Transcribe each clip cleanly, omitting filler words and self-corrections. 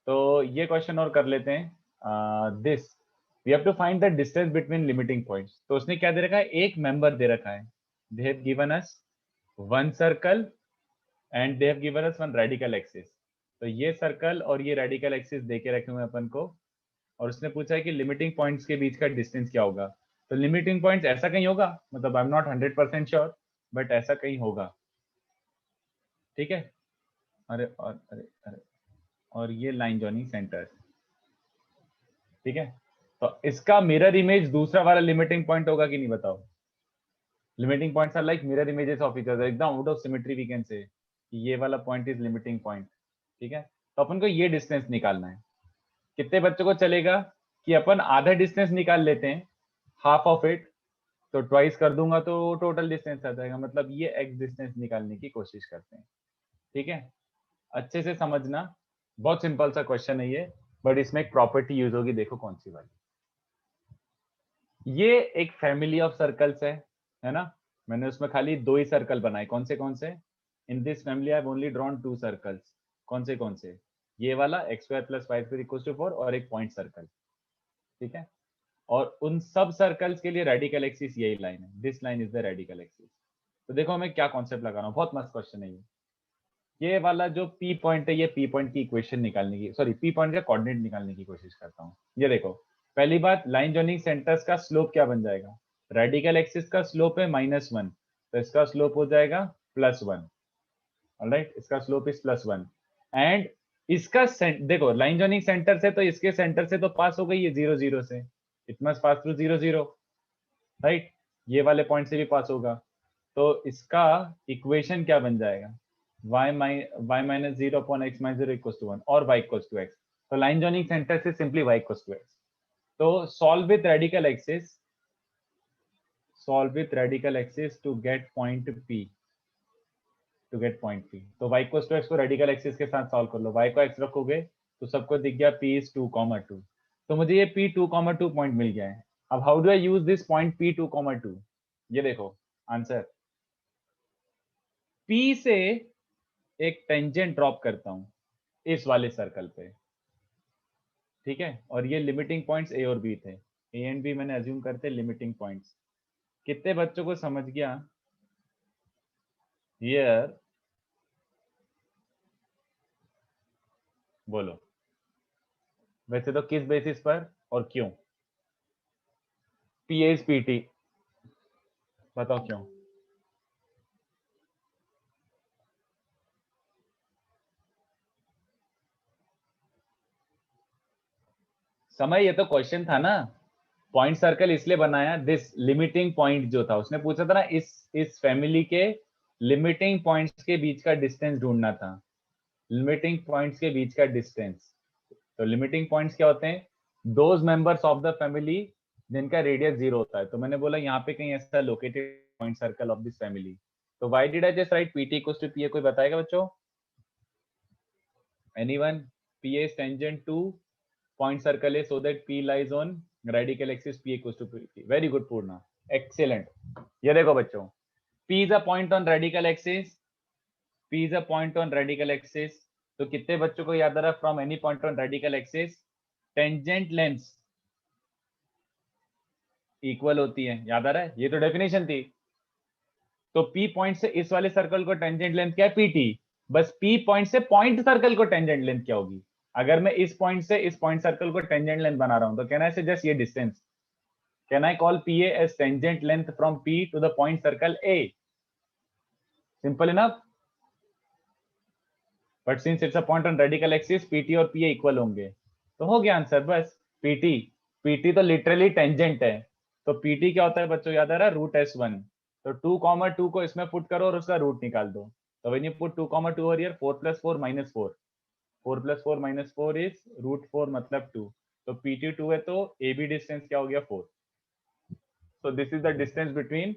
तो ये क्वेश्चन और कर लेते हैं। This we have to find the distance between limiting points. तो उसने क्या दे रखा है, एक मेंबर दे रखा है। They have given us one circle and they have given us one radical axis. तो ये सर्कल और ये रेडिकल एक्सिस दे के रखे हुए हैं अपन को, और उसने पूछा है कि लिमिटिंग पॉइंट्स के बीच का डिस्टेंस क्या होगा। तो लिमिटिंग पॉइंट्स ऐसा कहीं होगा, मतलब आई एम नॉट 100% श्योर, बट ऐसा कहीं होगा। ठीक है। अरे और ये लाइन जॉइनिंग सेंटर। ठीक है, तो इसका मिरर इमेज दूसरा वाला लिमिटिंग पॉइंट होगा कि नहीं, बताओ। Limiting points are like mirror images of each other, एकदम out of symmetry we can say. ये वाला पॉइंट इज लिमिटिंग पॉइंट। ठीक है, तो अपन को ये डिस्टेंस निकालना है। कितने बच्चों को चलेगा कि अपन आधा डिस्टेंस निकाल लेते हैं, हाफ ऑफ इट, तो ट्वाइस कर दूंगा तो टोटल डिस्टेंस आ जाएगा। मतलब ये एक्स डिस्टेंस निकालने की कोशिश करते हैं। ठीक है, अच्छे से समझना, बहुत सिंपल सा क्वेश्चन है ये, बट इसमें एक प्रॉपर्टी यूज होगी, देखो कौन सी वाली। ये एक फैमिली ऑफ सर्कल्स है ना। मैंने उसमें खाली दो ही सर्कल बनाए, कौन से। In this family I have only drawn two circles. कौन से, ये वाला x square plus y square equals to 4 और एक पॉइंट सर्कल। ठीक है, और उन सब सर्कल्स के लिए रेडिकल एक्सिस यही लाइन है, this line is the radical axis. तो देखो मैं क्या कॉन्सेप्ट लगा रहा हूँ, बहुत मस्त क्वेश्चन है ये वाला जो पी पॉइंट है, ये पी पॉइंट की इक्वेशन निकालने की, सॉरी पी पॉइंट का कोऑर्डिनेट निकालने की कोशिश करता हूँ। ये देखो, पहली बात, लाइन जॉइनिंग सेंटर्स का स्लोप क्या बन जाएगा, रेडिकल एक्सिस का स्लोप है -1, तो इसका स्लोप हो जाएगा +1। ऑलराइट, इसका स्लोप इज +1 एंड इसका देखो लाइन जॉइनिंग सेंटर से, तो इसके सेंटर से तो पास हो गई है 0 0 से, it must pass through 0 0, right. ये वाले पॉइंट से भी पास होगा, तो इसका इक्वेशन क्या बन जाएगा, y minus 0 upon x minus 0 equals to 1 और y equals to x। तो लाइन जॉइनिंग सेंटर से simply y equals to x। तो solve with radical axis to get point P, तो y equals to x को radical axis के साथ solve कर लो, y को x रखोगे तो सबको दिख गया P is 2, 2। तो मुझे ये P 2, 2 पॉइंट मिल गया है। अब how do I use this point P 2, 2? ये देखो आंसर, P से एक टेंजेंट ड्रॉप करता हूं इस वाले सर्कल पे। ठीक है, और ये लिमिटिंग पॉइंट्स ए और बी थे, ए एंड बी मैंने अज्यूम करते लिमिटिंग पॉइंट्स। कितने बच्चों को समझ गया हियर, बोलो। वैसे तो किस बेसिस पर और क्यों, पी इज पीटी, बताओ क्यों। समय, ये तो क्वेश्चन था ना, पॉइंट सर्कल इसलिए बनाया, दिस लिमिटिंग पॉइंट जो था, उसने पूछा था ना इस फैमिली के लिमिटिंग पॉइंट्स के बीच का डिस्टेंस ढूंढना था, लिमिटिंग पॉइंट्स के बीच का डिस्टेंस। तो लिमिटिंग पॉइंट्स क्या होते हैं, those members of the family जिनका रेडियस 0 होता है। तो मैंने बोला यहाँ पे कहीं ऐसा located point circle of this family. तो why did I just write PT equals to P, कोई बताएगा बच्चों, anyone. P is tangent to point circle is so that P lies on radical axis P equals to P। Very good Purna, excellent। ये देखो बच्चों, P is a point on radical axis, P is a point on radical axis। तो कितने बच्चों को याद आ रहा है, from any point on radical axis tangent lengths equal होती है, याद आ रहा है, ये तो डेफिनेशन थी। तो P पॉइंट से इस वाले सर्कल को टेंजेंट लेंथ क्या है, PT। बस P पॉइंट से पॉइंट सर्कल को टेंजेंट लेंथ क्या होगी। अगर मैं इस पॉइंट से इस पॉइंट सर्कल को टेंजेंट लेंथ बना रहा हूं, तो कहना है जस्ट ये distance, can I call PA as tangent length from P to the point circle A? Simple enough। But since it's a point on radical axis, PT और PA equal होंगे, तो हो गया आंसर बस। PT तो literally tangent है, तो PT क्या होता है बच्चों, याद आ रहा है, √S1। तो 2, 2 को इसमें पुट करो और उसका रूट निकाल दो। तो when you put 2, 2 over here, 4 + 4 - 4, 4 + 4 - 4 is √4 मतलब 2। तो PT 2 है, तो AB डिस्टेंस क्या हो गया, 4। So this is the distance between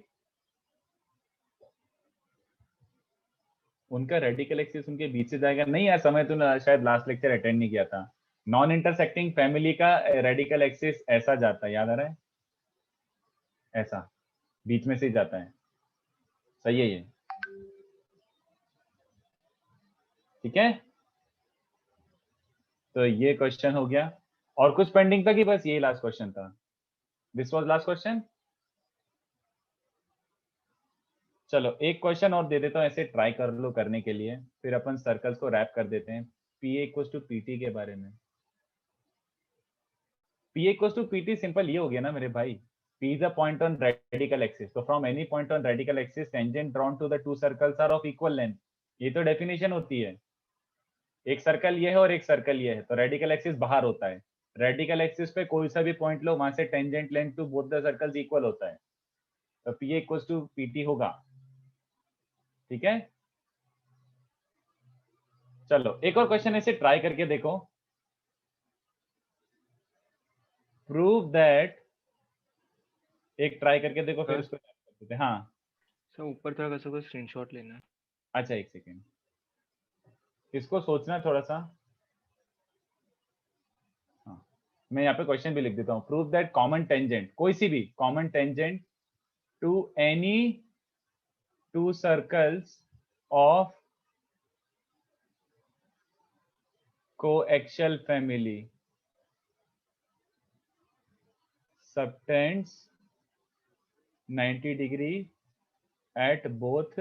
उनका रेडिकल एक्सिस, उनके बीच से जाएगा नहीं यार, समय तूने शायद लास्ट लेक्चर अटेंड नहीं किया था। नॉन इंटरसेक्टिंग फैमिली का रेडिकल एक्सिस ऐसा जाता है, याद आ रहा है, ऐसा बीच में से ही जाता है। सही है ये, ठीक है। तो ये क्वेश्चन हो गया, और कुछ पेंडिंग था कि बस यही लास्ट क्वेश्चन था? This was last question. चलो एक क्वेश्चन और दे देता हूँ, ऐसे ट्राई कर लो करने के लिए, फिर अपन सर्कल्स को रैप कर देते हैं। पी इक्वल्स टू पीटी के बारे में। P equals to PT simple ये हो गया ना मेरे भाई, P is a point on radical axis. So from any point on radical axis, tangent drawn to the two circles are of equal length. ये तो डेफिनेशन होती है। एक सर्कल ये है और एक सर्कल ये है, तो रेडिकल एक्सिस बाहर होता है। रेडिकल एक्सिस पे कोई सा भी पॉइंट लो, वहां से tangent length to both the circles equal होता है, तो P इक्वल्स टू PT होगा। ठीक है, चलो एक और क्वेश्चन ऐसे ट्राई करके देखो। प्रूव दैट, एक ट्राई करके देखो फिर उसको कर देते हैं। हाँ सर ऊपर थोड़ा कर सकते, स्क्रीनशॉट लेना है। अच्छा एक सेकेंड, इसको सोचना थोड़ा सा। हाँ मैं यहाँ पे क्वेश्चन भी लिख देता हूँ। प्रूव दैट कॉमन टेंजेंट, कोई सी भी common tangent to any two circles of coaxial family subtends 90 degree at both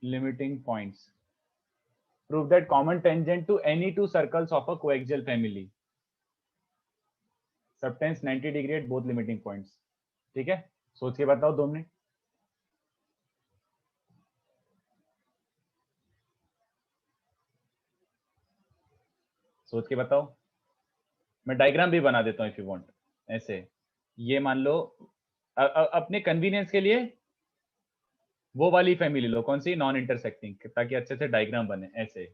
limiting points. Prove that common tangent to any two circles of a coaxial family subtends 90 degree at both limiting points. ठीक है, सोच के बताओ 2 minute. सोच के बताओ, मैं diagram भी बना देता हूँ इफ यू वांट। ऐसे ये मान लो अपने कन्वीनियंस के लिए वो वाली फैमिली लो, कौन सी, नॉन इंटरसेक्टिंग, ताकि अच्छे से डायग्राम बने ऐसे।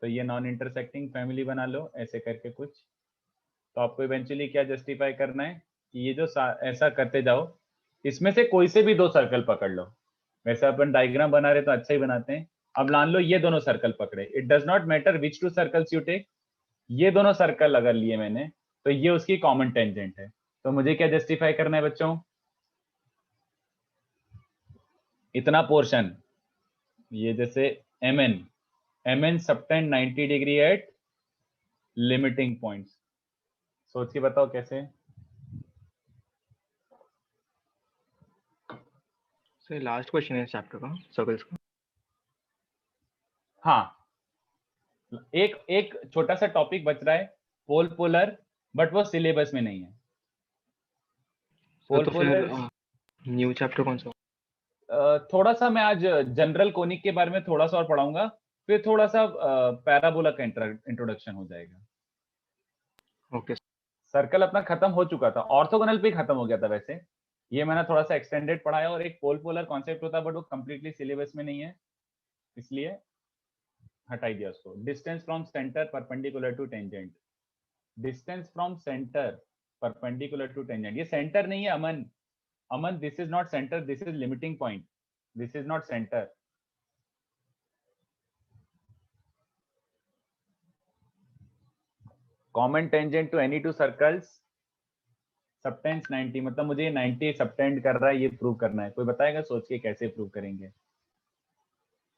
तो ये नॉन इंटरसेक्टिंग फैमिली बना लो ऐसे करके कुछ। तो आपको इवेंचुअली क्या जस्टिफाई करना है कि ये जो ऐसा करते जाओ, इसमें से कोई से भी 2 सर्कल पकड़ लो। वैसे अपन डायग्राम बना रहे तो अच्छा ही बनाते हैं। अब मान लो ये दोनों सर्कल पकड़े, it does not matter which 2 circles you take, ये दोनों सर्कल अगर लिए मैंने तो ये उसकी कॉमन टेंजेंट है। तो मुझे क्या जस्टिफाई करना है बच्चों, इतना पोर्शन, ये जैसे mn subtend 90 degree at limiting points. सोच के बताओ कैसे। सर लास्ट क्वेश्चन है चैप्टर का, सर्कल्स का। हाँ एक छोटा सा टॉपिक बच रहा है, पोल पोलर, बट वो सिलेबस में नहीं है। पोल तो पोलर फिर न्यू चैप्टर कौन सा? थोड़ा सा मैं आज जनरल कोनिक के बारे में थोड़ा सा और पढ़ाऊंगा, फिर थोड़ा सा पैराबोला का इंट्रोडक्शन हो जाएगा। ओके। सर्कल अपना खत्म हो चुका था, ऑर्थोगोनल पे खत्म हो गया था वैसे, ये मैंने थोड़ा सा एक्सटेंडेड पढ़ाया। और एक पोल पोलर कॉन्सेप्ट होता है बट वो कंप्लीटली सिलेबस में नहीं है, इसलिए हटाई दिया उसको। Distance from centre perpendicular to tangent, distance from centre perpendicular to tangent, ये सेंटर नहीं है Aman, Aman this is not centre, this is limiting point, this is not centre. Common tangent to any two circles subtends 90, मतलब मुझे 90 subtend कर रहा है, ये prove करना है। कोई बताएगा सोच के कैसे प्रूव करेंगे?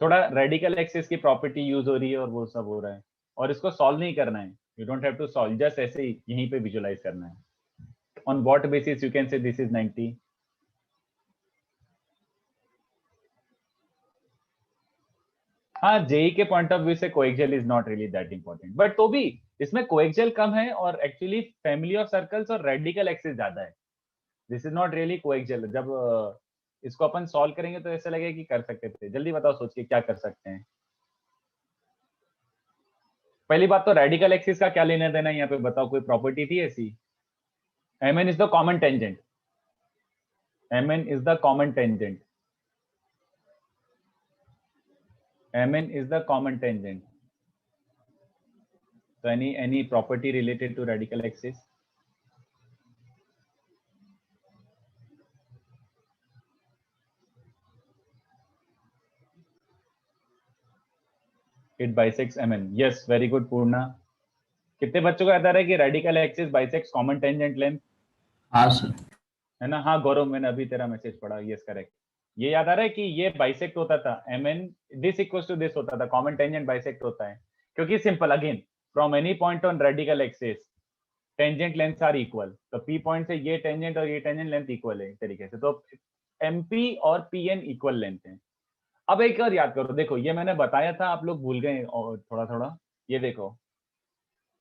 थोड़ा रेडिकल एक्सिस की प्रॉपर्टी यूज हो रही है और वो सब हो रहा है, और इसको सॉल्व नहीं करना है, you don't have to solve, just ऐसे ही यहीं पे विजुलाइज करना है। On what basis you can say this is 90? हाँ जेई के पॉइंट ऑफ व्यू से coaxial is not really that important, but तो भी इसमें कोएक्सियल कम है और एक्चुअली फैमिली ऑफ सर्कल्स और रेडिकल एक्सिस ज्यादा है। This is not really coaxial. जब इसको अपन सॉल्व करेंगे तो ऐसा लगेगा कि कर सकते थे। जल्दी बताओ सोच के क्या कर सकते हैं। पहली बात तो रेडिकल एक्सिस का क्या लेना देना है यहाँ पे बताओ, कोई प्रॉपर्टी थी ऐसी? mn is the common tangent, mn is the common tangent, mn is the common tangent. So any property related to radical axis? It bisects mn. Yes, very good पूर्णा। कितने बच्चों को याद आ रहा है कि radical axis bisects common tangent length? हाँ sir. है ना? हाँ गौरव, मैंने अभी तेरा मैसेज पढ़ा, यस करेक्ट। ये याद आ रहा है कि ये बाइसेक्ट होता था, mn this equals to this होता था, कॉमन टेंजेंट बाइसेक्ट होता है। क्योंकि simple again from any point on radical axis tangent length are equal, तो पी पॉइंट से ये टेंजेंट और ये टेंजेंट लेंथ इक्वल है एक तरीके से, तो एमपी और पीएन इक्वल लेंथ है। अब एक और याद करो, देखो ये मैंने बताया था, आप लोग भूल गए और थोड़ा थोड़ा, ये देखो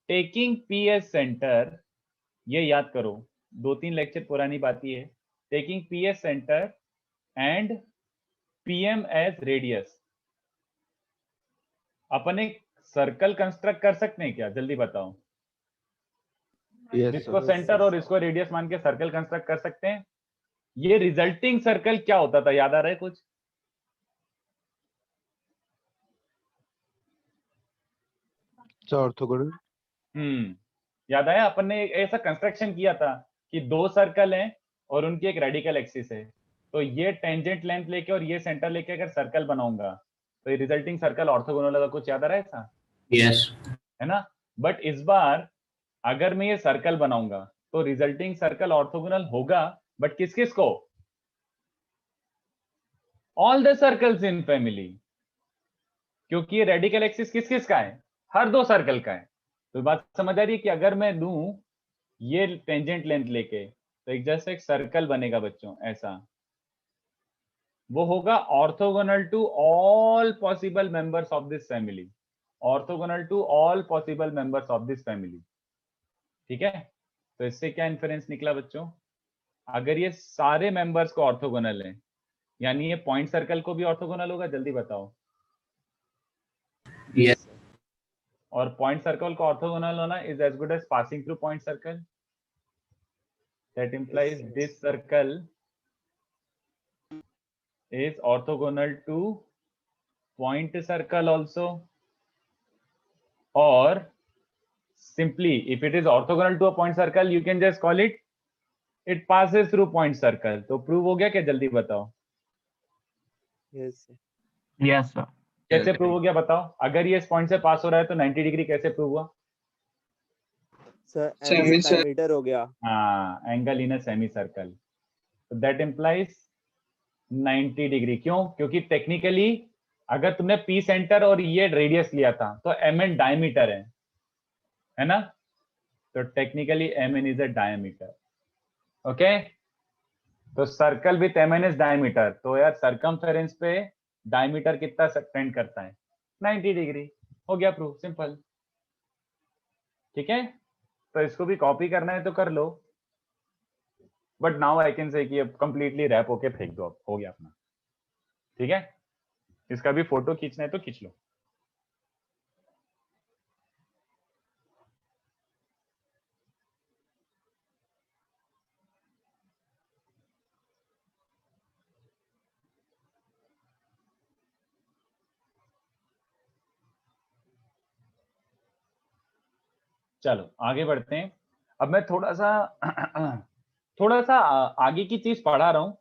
टेकिंग पी एस सेंटर, ये याद करो 2-3 लेक्चर पुरानी बात ही है, taking P S centre and PM as radius, अपन एक सर्कल कंस्ट्रक्ट कर सकते हैं क्या, जल्दी बताओ। Yes, इसको sir. सेंटर और इसको रेडियस मान के सर्कल कंस्ट्रक्ट कर सकते हैं। ये रिजल्टिंग सर्कल क्या होता था, याद आ रहा है कुछ? ऑर्थोगोनल। याद आया, अपन ने ऐसा कंस्ट्रक्शन किया था कि 2 सर्कल हैं और उनकी एक रेडिकल एक्सिस है, तो ये टेंजेंट लेंथ लेके और ये सेंटर लेके अगर सर्कल बनाऊंगा तो ये रिजल्टिंग सर्कल ऑर्थोगोनल होगा, कुछ याद आ रहा है ऐसा? यस है ना। बट इस बार अगर मैं ये सर्कल बनाऊंगा तो रिजल्टिंग सर्कल ऑर्थोगोनल होगा, बट किस किस को? All the circles in family, क्योंकि ये रेडिकल एक्सिस किस किस का है? हर 2 सर्कल का है। तो बात समझ आ रही है कि अगर मैं दूं ये टेंजेंट लेंथ लेके तो एक जैसे एक सर्कल बनेगा बच्चों ऐसा, वो होगा orthogonal to all possible members of this family, orthogonal to all possible members of this family. ठीक है, तो इससे क्या इन्फरेंस निकला बच्चों? अगर ये सारे मेंबर्स को ऑर्थोगोनल है, यानी ये पॉइंट सर्कल को भी ऑर्थोगोनल होगा, जल्दी बताओ। यस और पॉइंट सर्कल को ऑर्थोगोनल होना is as good as passing through point circle, that implies this circle is orthogonal to point circle also, or simply if it is orthogonal to a point circle you can just call it passes through point circle। तो prove हो गया क्या, जल्दी बताओ। Yes yes sir कैसे prove हो गया बताओ? अगर ये इस पॉइंट से पास हो रहा है तो 90 डिग्री कैसे प्रूव हुआ? सर सेमी हो गया। हाँ, angle in a semi circle, तो दैट implies 90 डिग्री। क्यों? क्योंकि टेक्निकली अगर तुमने पी सेंटर और ये रेडियस लिया था तो एम एन डायमीटर है ना, तो technically M N is a diameter. Okay, तो circle with M N is diameter, तो यार सरकमफेरेंस पे डायमीटर कितना टेंड करता है? 90 डिग्री। हो गया प्रूफ, सिंपल। ठीक है, तो इसको भी कॉपी करना है तो कर लो, but now I can say कि अब कंप्लीटली रैप होके फेंक दो, अब हो गया अपना। ठीक है, इसका भी फोटो खींचना है तो खींच लो। चलो आगे बढ़ते हैं। अब मैं थोड़ा सा आगे की चीज पढ़ा रहा हूँ,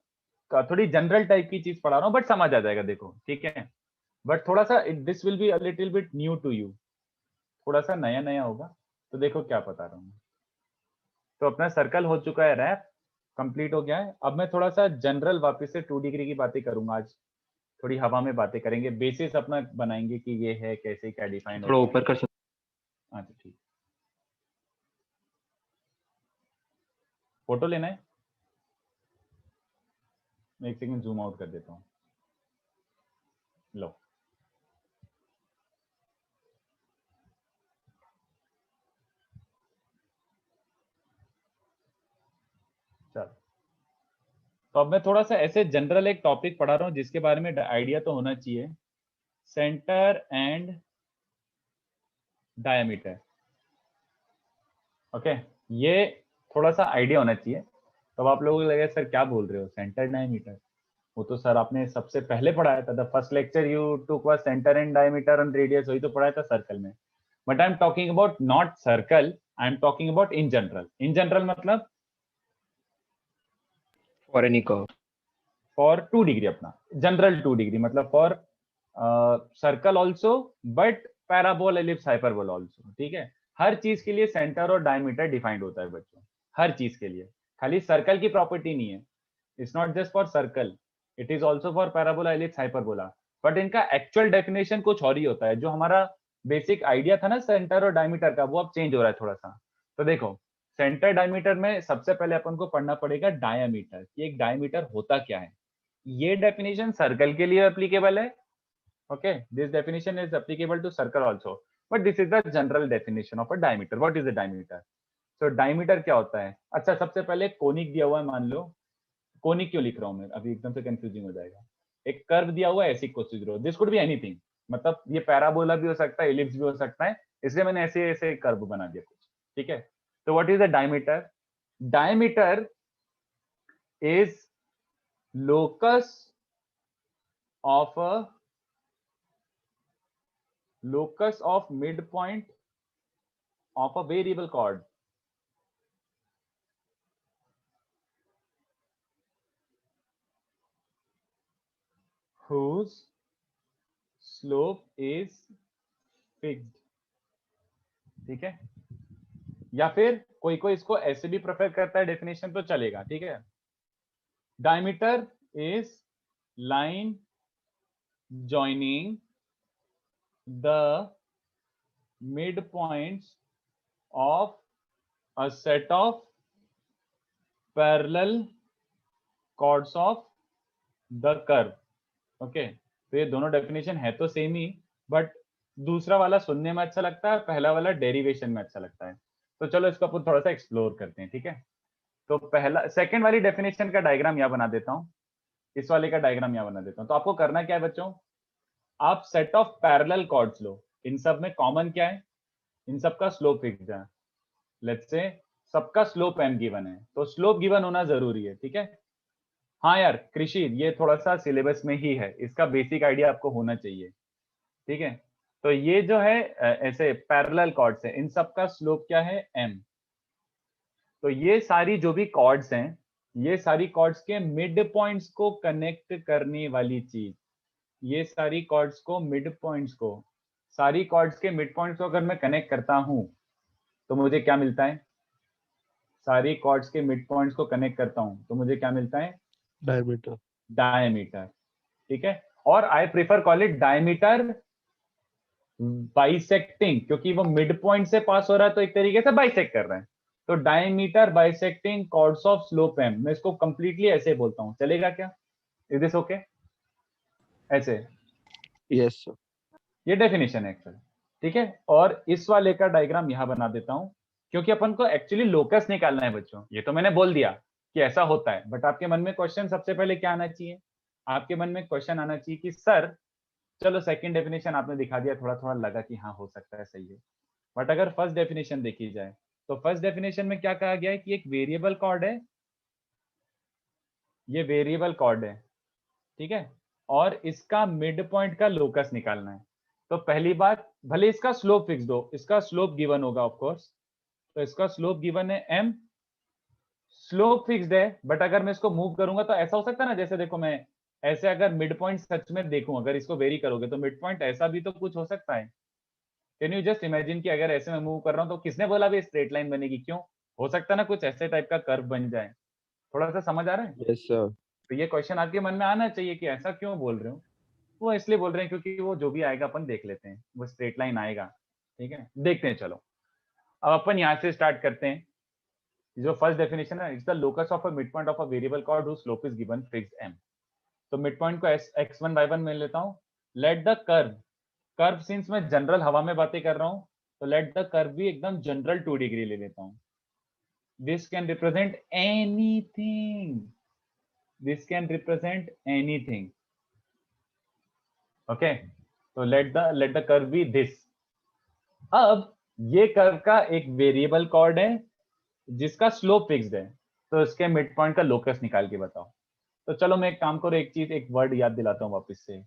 थोड़ी जनरल टाइप की चीज पढ़ा रहा हूँ, बट समझ आ जाएगा, देखो ठीक है। बट थोड़ा सा this will be a little bit new to you, थोड़ा सा नया नया होगा, तो देखो क्या बता रहा हूँ। तो अपना सर्कल हो चुका है, रैप कंप्लीट हो गया है। अब मैं थोड़ा सा जनरल वापस से 2 डिग्री की बातें करूंगा आज, थोड़ी हवा में बातें करेंगे, बेसिस अपना बनाएंगे कि ये है कैसे, क्या डिफाइन थोड़ा ऊपर कर सकते। अच्छा ठीक, फोटो लेना है, मैं एक सेकंड जूम आउट कर देता हूँ। लो, चलो। तो अब मैं थोड़ा सा ऐसे जनरल एक टॉपिक पढ़ा रहा हूँ जिसके बारे में आइडिया तो होना चाहिए, सेंटर एंड डायमीटर। ओके, ये थोड़ा सा आइडिया होना चाहिए। तो आप लोगों को लगेगा सर क्या बोल रहे हो, सेंटर डायमीटर, वो तो सर आपने सबसे पहले पढ़ाया था, the first lecture you took was centre and diameter and radius, वही तो पढ़ाया था सर्कल में। But I am talking about not circle, I am talking about in general. In general मतलब for any curve. For 2 degree, अपना general 2 degree मतलब for circle also, but parabola, ellipse, hyperbola also. ठीक है, हर चीज के लिए centre और diameter defined होता है बच्चों, हर चीज के लिए, खाली सर्कल की प्रॉपर्टी नहीं है। It's not just for circle, it is also for parabola, ellipse, hyperbola. But इनका एक्चुअल डेफिनेशन कुछ और ही होता है। जो हमारा बेसिक आइडिया था ना सेंटर और डायमीटर का, वो अब चेंज हो रहा है थोड़ा सा। तो देखो सेंटर डायमीटर में सबसे पहले अपन को पढ़ना पड़ेगा डायमीटर, कि एक डायमीटर होता क्या है। ये डेफिनेशन सर्कल के लिए एप्लीकेबल है, okay, this definition is applicable to circle also, but this is the general definition of a diameter. What is a diameter? So diameter क्या होता है? अच्छा, सबसे पहले कोनिक दिया हुआ है, मान लो कोनिक क्यों लिख रहा हूं मैं, अभी एकदम से कंफ्यूजिंग हो जाएगा। एक कर्व दिया हुआ है ऐसे कोसिग्रो, दिस कुड बी एनीथिंग, मतलब ये पैराबोला भी हो सकता है, एलिप्स भी हो सकता है, इसलिए मैंने ऐसे ऐसे कर्व बना दिया कुछ, ठीक है। तो what is the diameter? Diameter is locus of midpoint of a variable chord. Whose slope is fixed. ठीक है, या फिर कोई कोई इसको ऐसे भी प्रेफर करता है डेफिनेशन, तो चलेगा, ठीक है। Diameter is line joining the midpoints of a set of parallel chords of the curve. Okay, तो ये दोनों डेफिनेशन है तो सेम ही, बट दूसरा वाला सुनने में अच्छा लगता है, पहला वाला डेरिवेशन में अच्छा लगता है। तो चलो इसको अपन थोड़ा सा एक्सप्लोर करते हैं, ठीक है। तो पहला सेकंड वाली डेफिनेशन का डायग्राम यहाँ बना देता हूँ, इस वाले का डायग्राम यहाँ बना देता हूँ। तो आपको करना क्या है बच्चों, आप सेट ऑफ पैरेलल कॉर्ड्स लो, इन सब में कॉमन क्या है, इन सबका स्लोप फिक्स्ड है। लेट्स से सबका स्लोप m गिवन है, तो स्लोप गिवन होना जरूरी है, ठीक है। हाँ यार कृषि, ये थोड़ा सा सिलेबस में ही है, इसका बेसिक आइडिया आपको होना चाहिए, ठीक है। तो ये जो है ऐसे पैरेलल कॉर्ड्स है, इन सब का स्लोप क्या है, m। तो ये सारी जो भी कॉर्ड्स हैं, ये सारी कॉर्ड्स के मिड पॉइंट्स को कनेक्ट करने वाली चीज, ये सारी कॉर्ड्स को मिड पॉइंट्स को, सारी कॉर्ड्स के मिड पॉइंट्स को अगर मैं कनेक्ट करता हूं तो मुझे क्या मिलता है, सारी कॉर्ड्स के मिड पॉइंट्स को कनेक्ट करता हूं तो मुझे क्या मिलता है, डायमीटर। डायमीटर, ठीक है। और I prefer call it diameter bisecting, क्योंकि वो मिड पॉइंट से पास हो रहा है तो एक तरीके से बाइसेक्ट कर रहे हैं। तो diameter bisecting chords of slope m, मैं इसको कंप्लीटली ऐसे बोलता हूं, चलेगा क्या? Is this okay? ऐसे, यस सर। ये डेफिनेशन है एक्चुअली, ठीक है। और इस वाले का डायग्राम यहां बना देता हूं, क्योंकि अपन को एक्चुअली लोकस निकालना है बच्चों। ये तो मैंने बोल दिया कि ऐसा होता है, बट आपके मन में क्वेश्चन सबसे पहले क्या आना चाहिए, आपके मन में क्वेश्चन आना चाहिए कि सर, चलो सेकंड डेफिनेशन आपने दिखा दिया, थोड़ा थोड़ा लगा कि हाँ हो सकता है, सही है, बट अगर फर्स्ट डेफिनेशन देखी जाए तो फर्स्ट डेफिनेशन में क्या कहा गया है कि एक वेरिएबल कॉर्ड है, ये वेरिएबल कॉर्ड है, ठीक है, और इसका मिड पॉइंट का लोकस निकालना है। तो पहली बात, भले इसका स्लोप फिक्स दो, इसका स्लोप गिवन होगा ऑफ कोर्स, तो इसका स्लोप गिवन है m, स्लोप फिक्स्ड है, बट अगर मैं इसको मूव करूंगा तो ऐसा हो सकता है ना, जैसे देखो मैं ऐसे अगर मिड पॉइंट सच में देखूं, अगर इसको वेरी करोगे तो मिड पॉइंट ऐसा भी तो कुछ हो सकता है। कैन यू जस्ट इमेजिन कि अगर ऐसे मैं मूव कर रहा हूं तो किसने बोला भी स्ट्रेट लाइन बनेगी, क्यों? हो सकता है ना कुछ ऐसे टाइप का कर्व बन जाए। थोड़ा सा समझ आ रहा है? Yes sir. तो ये क्वेश्चन आपके मन में आना चाहिए कि ऐसा क्यों बोल रहे हो। वो इसलिए बोल रहे हैं क्योंकि वो जो भी आएगा अपन देख लेते हैं, वो स्ट्रेट लाइन आएगा, ठीक है, देखते हैं। चलो अब अपन यहाँ से स्टार्ट करते हैं। जो फर्स्ट डेफिनेशन है, it's the locus of a mid point of a variable called whose slope is given fixed m। तो मिड पॉइंट को x1 y1 में लेता हूँ। Let the curve, curve since मैं जनरल हवा में बातें कर रहा हूँ, तो लेट द कर्व भी एकदम जनरल 2 डिग्री ले लेता हूँ। This can represent anything, this can represent anything, okay. तो let the curve be this. अब ये कर्व का एक वेरिएबल कॉर्ड है जिसका स्लोप फिक्स्ड है, तो इसके मिड पॉइंट का लोकस निकाल के बताओ। तो चलो मैं एक काम करो, एक चीज, एक वर्ड याद दिलाता हूँ वापस से,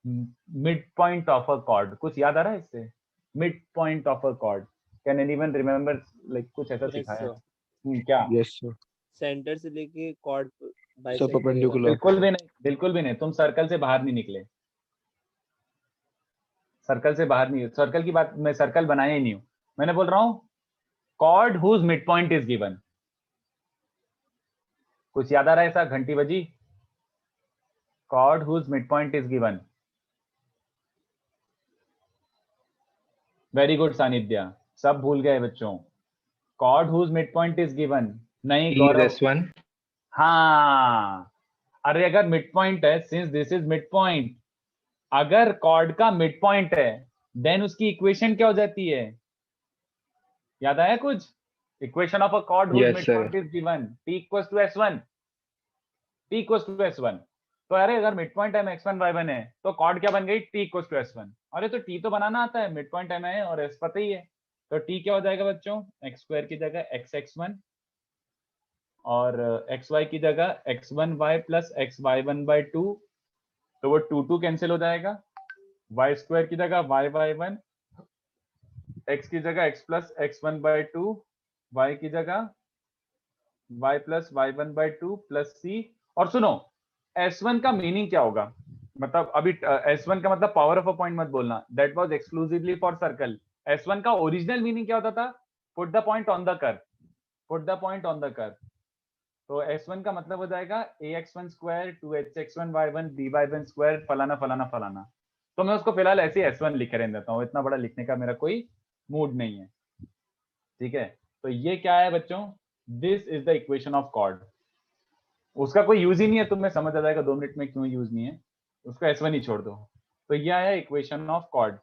mid point of a cord. कुछ याद आ रहा है इससे? Mid point of a cord, can anyone remember, like कुछ ऐसा यस सिखाया है? सर, क्या? Yes sir. सेंटर से लेके कॉर्ड सर बाइसेक्ट करेगा। परपेंडिकुलर। बिल्कुल भी नहीं, बिल्कुल भी नहीं, तुम सर्कल से बाहर नहीं निकले, सर्कल से बाहर नहीं, सर्कल की बात, मैं सर्कल बनाया ही नहीं हूं। मैंने बोल रहा हूं chord whose mid point is given. कुछ याद आ रहा है ऐसा? घंटी बजी। Chord whose mid point is given. Very good Sanidhya, सब भूल गए बच्चों। Chord whose mid point is given, नहीं T is गौरव, S1. हाँ, अरे अगर मिड पॉइंट है, since this is mid point, अगर कॉर्ड का मिड पॉइंट है देन उसकी इक्वेशन क्या हो जाती है, याद आया कुछ? Equation of a chord whose Yes, mid sir. Point is given, t equals to s1, t equals to s1। तो अरे अगर मिड पॉइंट m x1 y1 है तो कॉर्ड क्या बन गई, t इक्वल्स टू s1। अरे तो t तो बनाना आता है, मिड पॉइंट m है और s पता ही है, तो t क्या हो जाएगा बच्चों, x स्क्वायर की जगह xx1 और xy की जगह x1y प्लस xy1/2, तो वो 2 कैंसिल हो जाएगा, y स्क्वायर की जगह y1, x की जगह x प्लस x1/2, y की जगह y plus y1/2 plus c। और सुनो, s1 का मीनिंग क्या होगा, मतलब अभी s1 का मतलब पावर ऑफ अ पॉइंट मत बोलना, that was exclusively for circle. s1 का ओरिजिनल मीनिंग क्या होता था, put the point on the curve, put the point on the curve. तो s1 का मतलब हो जाएगा ax1 square 2hx1 y1 by1 square फलाना फलाना फलाना। तो मैं उसको फिलहाल ऐसे ही s1 लिख रहने देता हूँ, इतना बड़ा लिखने का मेरा कोई मूड नहीं है, ठीक है। तो ये क्या है बच्चों, this is the equation of chord. उसका कोई यूज ही नहीं है, तुम्हें समझ आ जाएगा 2 मिनट में क्यों यूज नहीं है, उसको s1 ही छोड़ दो। तो ये आया इक्वेशन ऑफ कॉर्ड।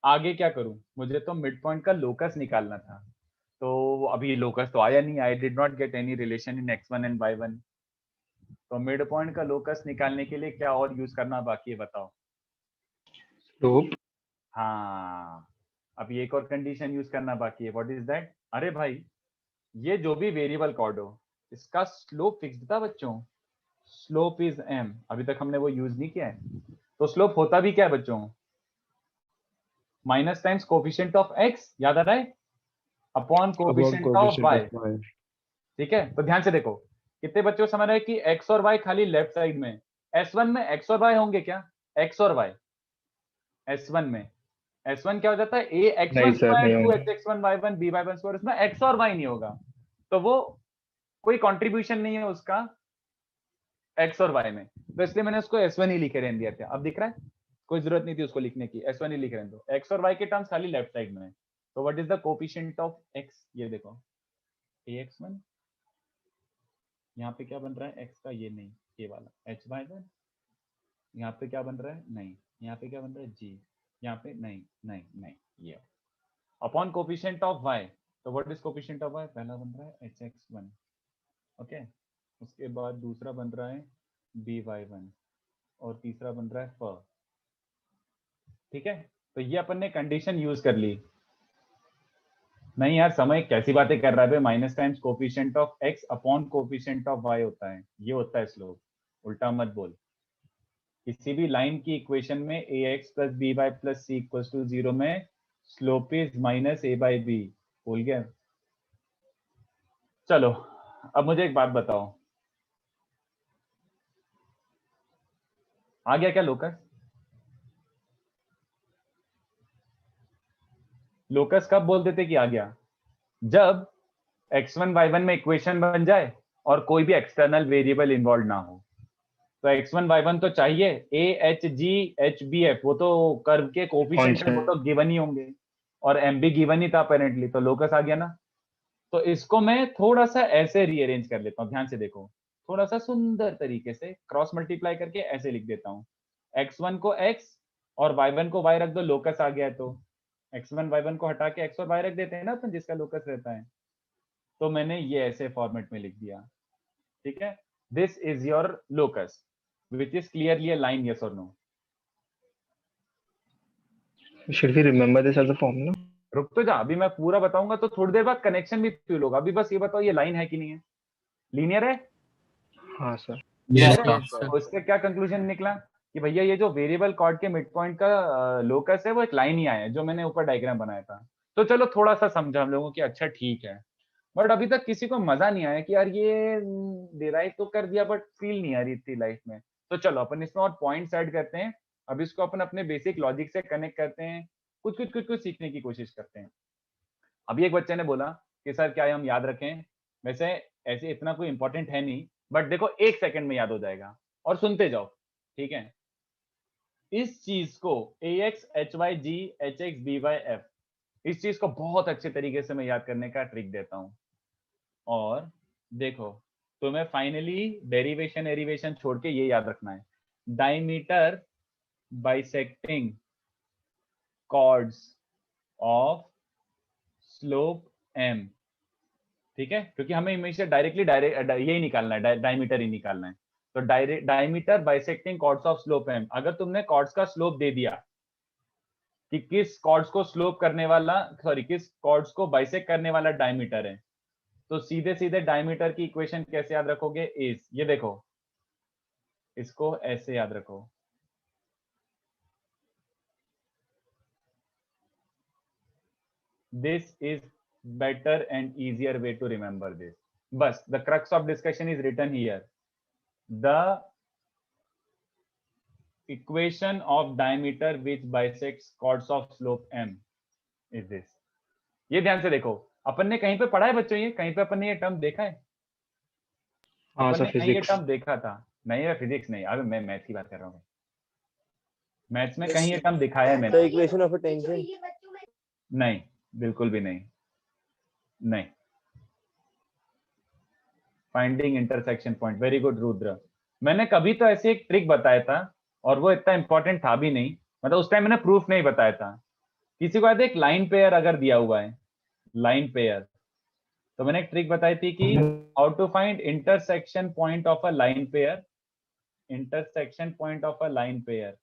आगे क्या करूं, मुझे तो मिड पॉइंट का लोकस निकालना था, तो अभी लोकस तो आया नहीं, I did not get any relation in x1 and y1। तो मिड पॉइंट का लोकस निकालने के लिए क्या और यूज करना बाकी है बताओ? Slope. हाँ, अभी एक और कंडीशन यूज करना बाकी है, व्हाट इज दैट? अरे भाई, ये जो भी वेरिएबल कॉर्ड हो इसका स्लोप फिक्स्ड था बच्चों, स्लोप इज m, अभी तक हमने वो यूज नहीं किया है। तो स्लोप होता भी क्या है बच्चों, minus times coefficient of x, याद आ रहा है, upon Upon coefficient of coefficient y। of y. ठीक है, तो ध्यान से देखो, कितने बच्चों को समझ रहे हैं कि x और y खाली लेफ्ट साइड में, s1 में x और y होंगे क्या, x और y, s1 में s1 क्या हो जाता है, a x1 नहीं sir, स्क्वायर नहीं 2 होंगे. hx1 y1 b y1 square, उसमें x और y नहीं होगा, तो वो कोई कंट्रीब्यूशन नहीं है उसका x और y में, तो इसलिए मैंने उसको s1 ही लिखे रहने दिया था। अब दिख रहा है, कोई जरूरत नहीं थी उसको लिखने की, s1 ही लिख रहने दो, x और y के टर्म्स खाली लेफ्ट साइड में है। तो what is the coefficient of x, ये देखो ax1, यहाँ पे क्या बन रहा है x का, ये नहीं, ये वाला hy1, यहाँ पे क्या बन रहा है, नहीं, यहाँ पे क्या बन रहा है g, यहाँ पे नहीं नहीं नहीं, ये अपॉन कोफिशिएंट ऑफ y। तो what is coefficient of y, पहला बन रहा है hx1, ओके, उसके बाद दूसरा बन रहा है by1 और तीसरा बन रहा है f, ठीक है। तो ये अपन ने कंडीशन यूज कर ली। नहीं यार, समय कैसी बातें कर रहा है, minus times coefficient of x upon coefficient of y होता है, ये होता है स्लोप, उल्टा मत बोल। किसी भी लाइन की इक्वेशन में ax plus B Y plus C equal to 0 में slope is minus a by B, भूल गया? चलो अब मुझे एक बात बताओ, आ गया क्या लोकस? लोकस कब बोल देते कि आ गया, जब x1 y1 में इक्वेशन बन जाए और कोई भी एक्सटर्नल वेरिएबल इन्वॉल्व ना हो। तो x1 y1 तो चाहिए, a h g h b f, वो तो कर्व के कोफिशिएंट है, वो तो गिवन ही होंगे, और m भी गिवन ही था अपेरेंटली, तो लोकस आ गया ना। तो इसको मैं थोड़ा सा ऐसे रीअरेंज कर लेता हूँ, ध्यान से देखो, थोड़ा सा सुंदर तरीके से क्रॉस मल्टीप्लाई करके ऐसे लिख देता हूँ, x1 को x और y1 को y रख दो, लोकस आ गया है। तो x1 y1 को हटा के x और y रख देते हैं ना अपन, जिसका लोकस रहता है। तो मैंने ये ऐसे फॉर्मेट में लिख दिया, ठीक है, this is your locus which is clearly a line, yes or no? Should we remember this as a formula? रुक तो जा, अभी मैं पूरा बताऊंगा तो थोड़ी देर बाद कनेक्शन भी फील होगा, अभी बस ये बताओ ये लाइन है कि नहीं है, लीनियर है? हाँ sir. Yes, Linear है? sir. तो इससे क्या कंक्लूजन निकला कि भैया ये जो वेरिएबल कॉर्ड के मिड पॉइंट का लोकस है वो एक लाइन ही आया है, जो मैंने ऊपर डायग्राम बनाया था। तो चलो थोड़ा सा समझा हम लोगों की, अच्छा ठीक है, बट अभी तक किसी को मजा नहीं आया कि यार ये डिराइव तो कर दिया बट फील नहीं आ रही थी लाइफ में। तो चलो अपन इसमें और पॉइंट्स ऐड करते हैं, अब इसको अपन अपने बेसिक लॉजिक से कनेक्ट करते हैं, कुछ सीखने की कोशिश करते हैं। अभी एक बच्चे ने बोला कि सर क्या हम याद रखें, वैसे ऐसे इतना कोई इंपॉर्टेंट है नहीं, बट देखो 1 सेकंड में याद हो जाएगा, और सुनते जाओ, ठीक है। इस चीज को ax hy g hx by f इस चीज को बहुत अच्छे तरीके से मैं याद करने का ट्रिक देता हूं। और देखो, तुम्हें फाइनली डेरिवेशन एरिवेशन छोड़ के ये याद रखना है, diameter bisecting chords of slope m, ठीक है, क्योंकि हमें हमेशा डायरेक्टली यही निकालना है, डायमीटर ही निकालना है। तो diameter bisecting chords of slope m, अगर तुमने कॉर्ड्स का स्लोप दे दिया कि किस कॉर्ड्स को स्लोप करने वाला, सॉरी, किस कॉर्ड्स को बाइसेक्ट करने वाला डायमीटर है, तो सीधे सीधे डायमीटर की इक्वेशन कैसे याद रखोगे, इस, ये देखो, इसको ऐसे याद रखो, this is better and easier way to remember this. Bas, the crux of discussion is written here. The equation of diameter which bisects chords of slope m is this. ये ध्यान से देखो, अपन ने कहीं पे पढ़ा है बच्चों, ये कहीं पे अपन ने ये टर्म देखा है? हाँ अपन सर, ने कहीं ये फिजिक्स। टर्म देखा था? नहीं, मैं फिजिक्स नहीं, अभी मैं मैथ्स की बात कर रहा हूँ। मैथ्स में कहीं ये टर्म दिखाया है The मैंने? equation of a tangent. नहीं, बिल्कुल भी नहीं, नहीं। Finding intersection point, very good Rudra. मैंने कभी तो ऐसे एक ट्रिक बताया था, और वो इतना इंपॉर्टेंट था भी नहीं, मतलब उस टाइम मैंने प्रूफ नहीं बताया था। किसी को याद है, एक लाइन पेयर अगर दिया हुआ है, लाइन पेयर, तो मैंने एक ट्रिक बताई थी कि how to find intersection point of a line pair, intersection point of a line pair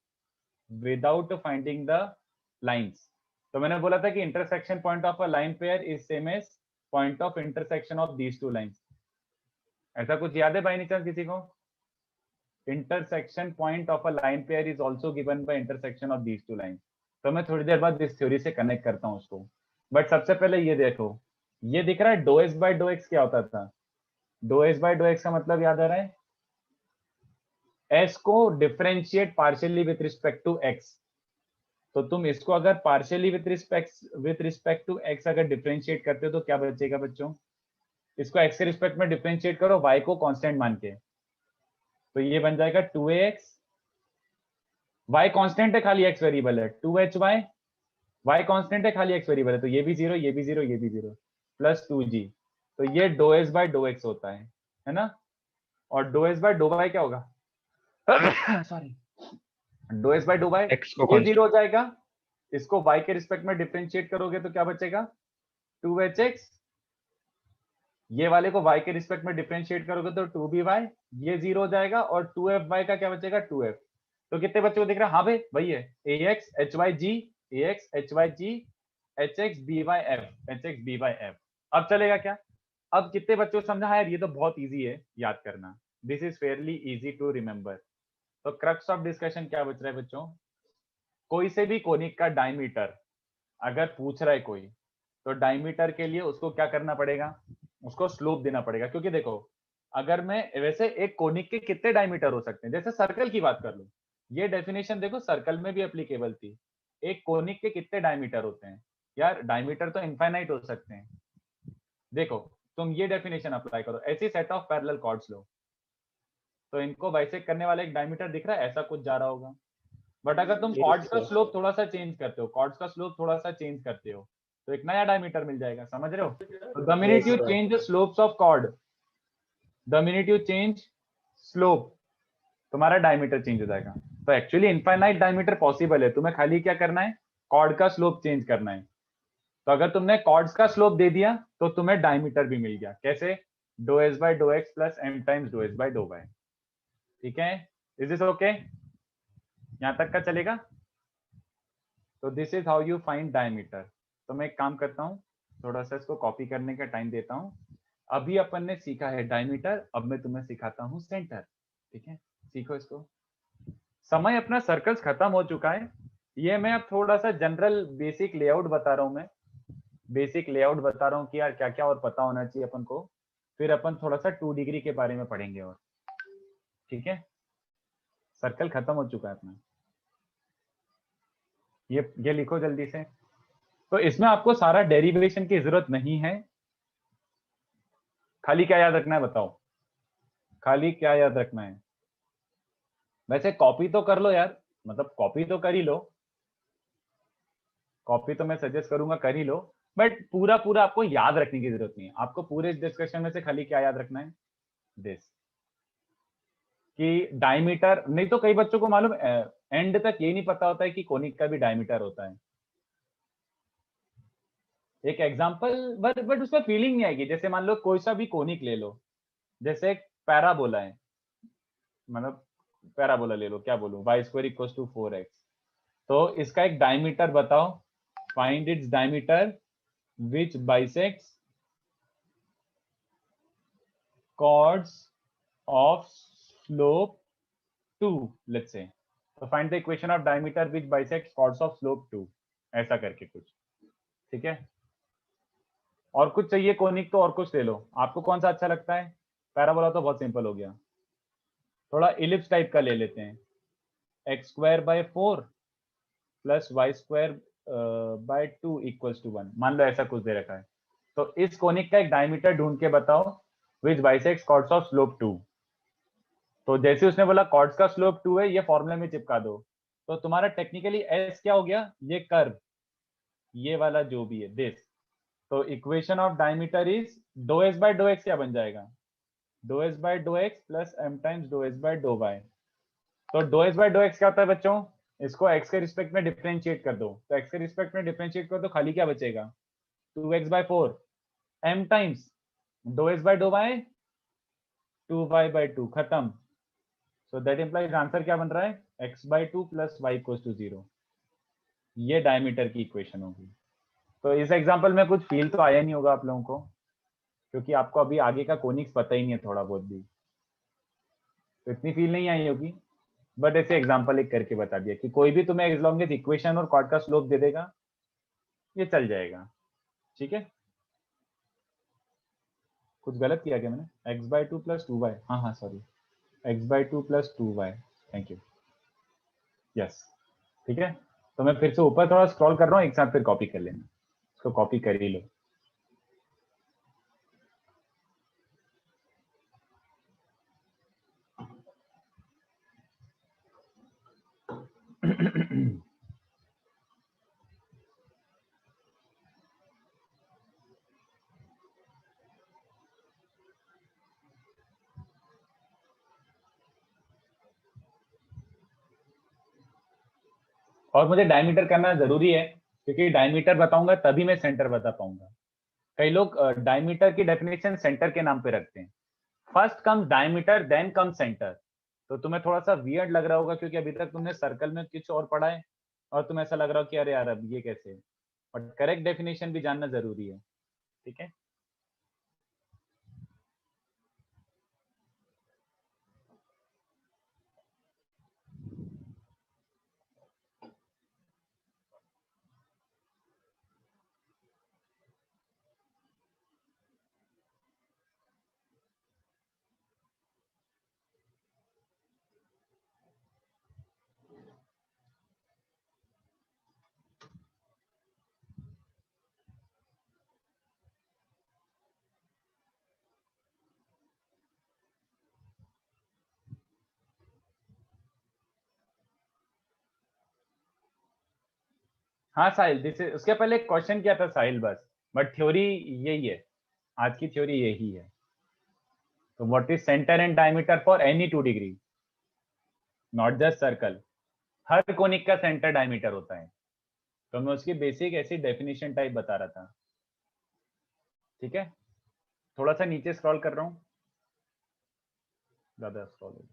without finding the lines. तो मैंने बोला था कि intersection point of a line pair is same as point of intersection of these two lines. ऐसा कुछ याद है by any chance किसी को? Intersection point of a line pair is also given by intersection of these two lines. तो मैं थोड़ी देर बाद इस थ्योरी से कनेक्ट करता हूं उसको, बट सबसे पहले ये देखो, ये दिख रहा है do S by do X क्या होता था? Do S by do X का मतलब याद आ रहा है, एस को differentiate partially with respect to X. तो तुम इसको अगर partially with respect to X अगर डिफरेंशिएट करते हो तो क्या बचेगा बच्चों? इसको एक्स के रिस्पेक्ट में डिफरेंशिएट करो, वाई को कांस्टेंट मान के, तो ये बन जाएगा 2ax, y कांस्टेंट है खाली x वेरिएबल है, 2hy, y कांस्टेंट है खाली x वेरिएबल है, तो ये भी 0, ये भी 0, ये भी 0, प्लस 2g। तो ये do S by do X होता है ना? और do S by do Y क्या होगा? Sorry, do S by do Y, X को ये constant। 0 हो जाएगा, इसको y के रिस्पेक्ट में डिफरेंशिएट करोगे तो क्या बचेगा? 2hx, ये वाले को y के रिस्पेक्ट में डिफरेंशिएट करोगे तो 2by, ये 0 हो जाएगा, और 2fy का क्या बचेगा? 2f। तो कितने बच्चों को दिख रहा है? हाँ भाई, वही है, ax hyg, ax hyg, hx byf, hx byf। अब चलेगा क्या? अब कितने बच्चों को समझा? यार ये तो बहुत इजी है याद करना, this is fairly easy to remember. तो क्रक्स ऑफ डिस्कशन क्या बच रहा है बच्चों? कोई से भी कोनिक का डायमीटर अगर पूछ रहा है कोई, तो डायमीटर के लिए उसको क्या करना पड़ेगा? उसको स्लोप देना पड़ेगा। क्योंकि देखो, अगर मैं वैसे एक कोनिक के कितने डायमीटर हो सकते हैं, जैसे सर्कल की बात कर लो, ये डेफिनेशन देखो सर्कल में भी एप्लीकेबल थी। एक कोनिक के कितने डायमीटर होते हैं? यार डायमीटर तो इनफाइनाइट हो सकते हैं। देखो, तुम ये डेफिनेशन अप्लाई करो, ऐसी सेट ऑफ पैरेलल कॉर्ड्स लो, तो इनको बाइसेक्ट करने वाला एक डायमीटर दिख रहा है, ऐसा कुछ जा रहा होगा। बट अगर तुम Yes, कॉर्ड्स का sir. स्लोप थोड़ा सा चेंज करते हो, कॉर्ड्स का स्लोप थोड़ा सा चेंज करते हो, तो एक नया डायमीटर मिल जाएगा, समझ रहे हो? तो the minute Yes, you sir. Change the slopes of chord, the minute you change slope, तुम्हारा डायमीटर चेंज हो जाएगा। तो एक्चुअली इनफाइनाइट डायमीटर पॉसिबल है, तुम्हें खाली क्या करना है? कॉर्ड का स्लोप चेंज करना है। तो अगर तुमने कॉर्ड्स का स्लोप दे दिया तो तुम्हें डायमीटर भी मिल गया। कैसे? Do S by do X plus M times do S by do Y. ठीक है, इज दिस ओके? यहां तक का चलेगा? तो this is how you find diameter. तो मैं एक काम करता हूँ, थोड़ा सा इसको कॉपी करने का टाइम देता हूँ। अभी अपन ने सीखा है डायमीटर, अब मैं तुम्हें सिखाता हूँ सेंटर। ठीक है, सीखो इसको। समय अपना सर्कल्स खत्म हो चुका है। ये मैं अब थोड़ा सा जनरल बेसिक लेआउट बता रहा हूँ, मैं बेसिक लेआउट बता रहा हूँ कि यार क्या क्या और पता होना चाहिए अपन को। फिर अपन थोड़ा सा 2 डिग्री के बारे में पढ़ेंगे और, ठीक है? सर्कल खत्म हो चुका है अपना, ये लिखो जल्दी से। तो इसमें आपको सारा डेरिवेशन की जरूरत नहीं है, खाली क्या याद रखना है बताओ? खाली क्या याद रखना है? वैसे कॉपी तो कर लो यार, मतलब कॉपी तो कर ही लो, कॉपी तो मैं सजेस्ट करूंगा कर ही लो, बट पूरा पूरा आपको याद रखने की जरूरत नहीं है। आपको पूरे डिस्कशन में से खाली क्या याद रखना है, दिस, कि डायमीटर, नहीं तो कई बच्चों को मालूम एंड तक ये नहीं पता होता है कि कोनिक का भी डायमीटर होता है। एक एग्जांपल, बट उसमें फीलिंग नहीं आएगी। जैसे मान लो कोई सा भी कोनिक ले लो, जैसे एक पैराबोला है, मतलब पैराबोला ले लो, क्या बोलूं, y square equals to 4x, तो इसका एक डायमीटर बताओ, find its diameter which bisects chords of slope 2, let's say. So find the equation of diameter which bisects chords of slope 2, ऐसा करके कुछ, ठीक है। और कुछ चाहिए कोनिक तो और कुछ ले लो, आपको कौन सा अच्छा लगता है। पैराबोला तो बहुत सिंपल हो गया, थोड़ा इलिप्स टाइप का ले लेते हैं, x square by 4 plus y square by 2 equals to 1, मान लो ऐसा कुछ दे रखा है। तो इस कोनिक का एक डायमीटर ढूंढ के बताओ which bisects chords of slope 2। तो जैसे उसने बोला chords का स्लोप 2 है, ये फॉर्मूला में चिपका दो, तो तुम्हारा टेक्निकली s क्या हो गया, ये कर्व, ये वाला जो भी है दिस। तो equation of diameter is do S by do X, क्या बन जाएगा, do S by do X plus m times do S by do Y. तो do S by do X क्या होता है बच्चों, इसको x के रिस्पेक्ट में डिफरेंशिएट कर दो, तो x के रिस्पेक्ट में डिफरेंशिएट कर दो, खाली क्या बचेगा, 2x by 4 m times do S by do Y 2y by 2, खत्म। सो दैट इंप्लाइज आंसर क्या बन रहा है, x by 2 plus y equals to 0। ये डायमीटर की इक्वेशन होगी। तो इस एग्जांपल में कुछ फील तो आया नहीं होगा आप लोगों को, क्योंकि आपको अभी आगे का कोनिक्स पता ही नहीं है थोड़ा बहुत भी, तो इतनी फील नहीं आई होगी। बट ऐसे एग्जांपल एक करके बता दिया कि कोई भी तुम्हें एज लॉन्ग एज इक्वेशन और कॉर्ड का स्लोप दे देगा, ये चल जाएगा, ठीक है। कुछ गलत किया क्या मैंने, x बाय 2 प्लस 2y, हाँ sorry, x by 2 plus 2y, thank you, yes, ठीक है। तो मैं फिर से ऊपर थोड़ा स्क्रॉल कर रहा हूँ, एक साथ फिर कॉपी कर लेना, इसको कॉपी कर ही लो। और मुझे डायमीटर करना जरूरी है, क्योंकि डायमीटर बताऊंगा तभी मैं सेंटर बता पाऊंगा। कई लोग डायमीटर की डेफिनेशन सेंटर के नाम पे रखते हैं, first comes diameter then come centre. तो तुम्हें थोड़ा सा वियर्ड लग रहा होगा, क्योंकि अभी तक तुमने सर्कल में कुछ और पढ़ा है और तुम्हें ऐसा लग रहा हो कि अरे यार अब ये कैसे, बट करेक्ट डेफिनेशन भी जानना जरूरी है, ठीक है। हाँ साहिल, उसके पहले एक क्वेश्चन किया था साहिल बस, बट थ्योरी यही है, आज की थ्योरी यही है। तो what is centre and diameter for any 2 degree, not just circle, her conic का सेंटर डायमीटर होता है। तो मैं उसकी बेसिक ऐसी डेफिनेशन टाइप बता रहा था, ठीक है। थोड़ा सा नीचे स्क्रॉल कर रहा हूँ, ज्यादा स्क्रॉल हो,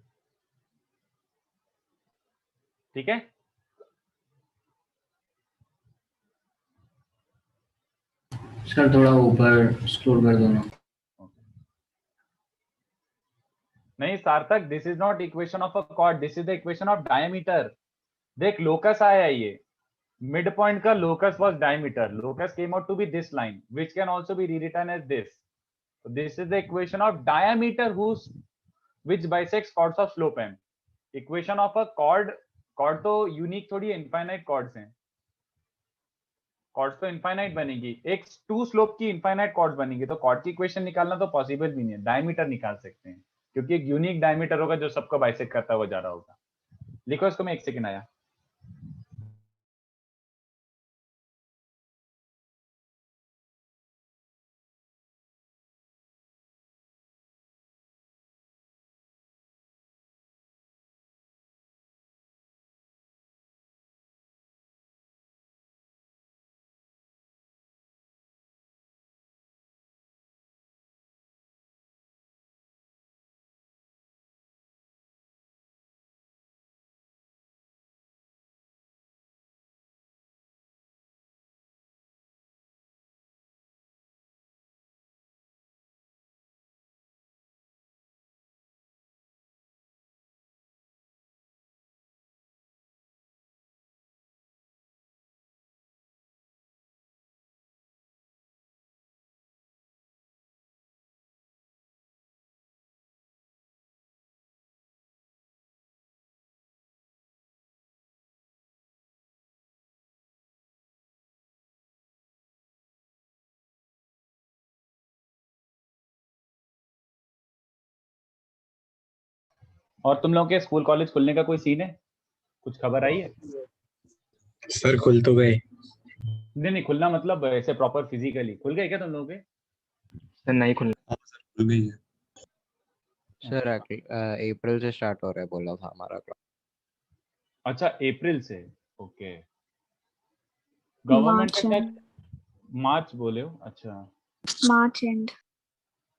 ठीक है। सर थोड़ा ऊपर स्क्रॉल कर दो ना। नहीं Sarthak, this is not equation of a chord, this is the equation of diameter. देख लोकस आया, ये मिड पॉइंट का locus was diameter, locus came out to be this line which can also be rewritten as this. So this is the equation of diameter which bisects chords of slope m. Equation of a chord तो unique थोड़ी infinite chords हैं, chords तो infinite बनेगी, एक 2 slope की infinite chords बनेगी, तो cord की इक्वेशन निकालना तो पॉसिबल भी नहीं है, डायमीटर निकाल सकते हैं, क्योंकि एक यूनिक डायमीटर होगा जो सबको बाइसेक्ट करता हुआ जा रहा होगा। लिखो इसको, मैं 1 सेकंड आया। और तुम लोगों के स्कूल कॉलेज खुलने का कोई सीन है? कुछ खबर आई है? सर खुल तो गए। नहीं नहीं, खुलना मतलब ऐसे प्रॉपर फिजिकली खुल गए क्या तुम लोगों के? सर नहीं खुल हाँ सर खुल गई है। सर अप्रैल से स्टार्ट हो रहा है बोला था हमारा क्लास। अच्छा अप्रैल से, ओके। गवर्नमेंट का क्या मार्च बोले हो? अच्छा March end.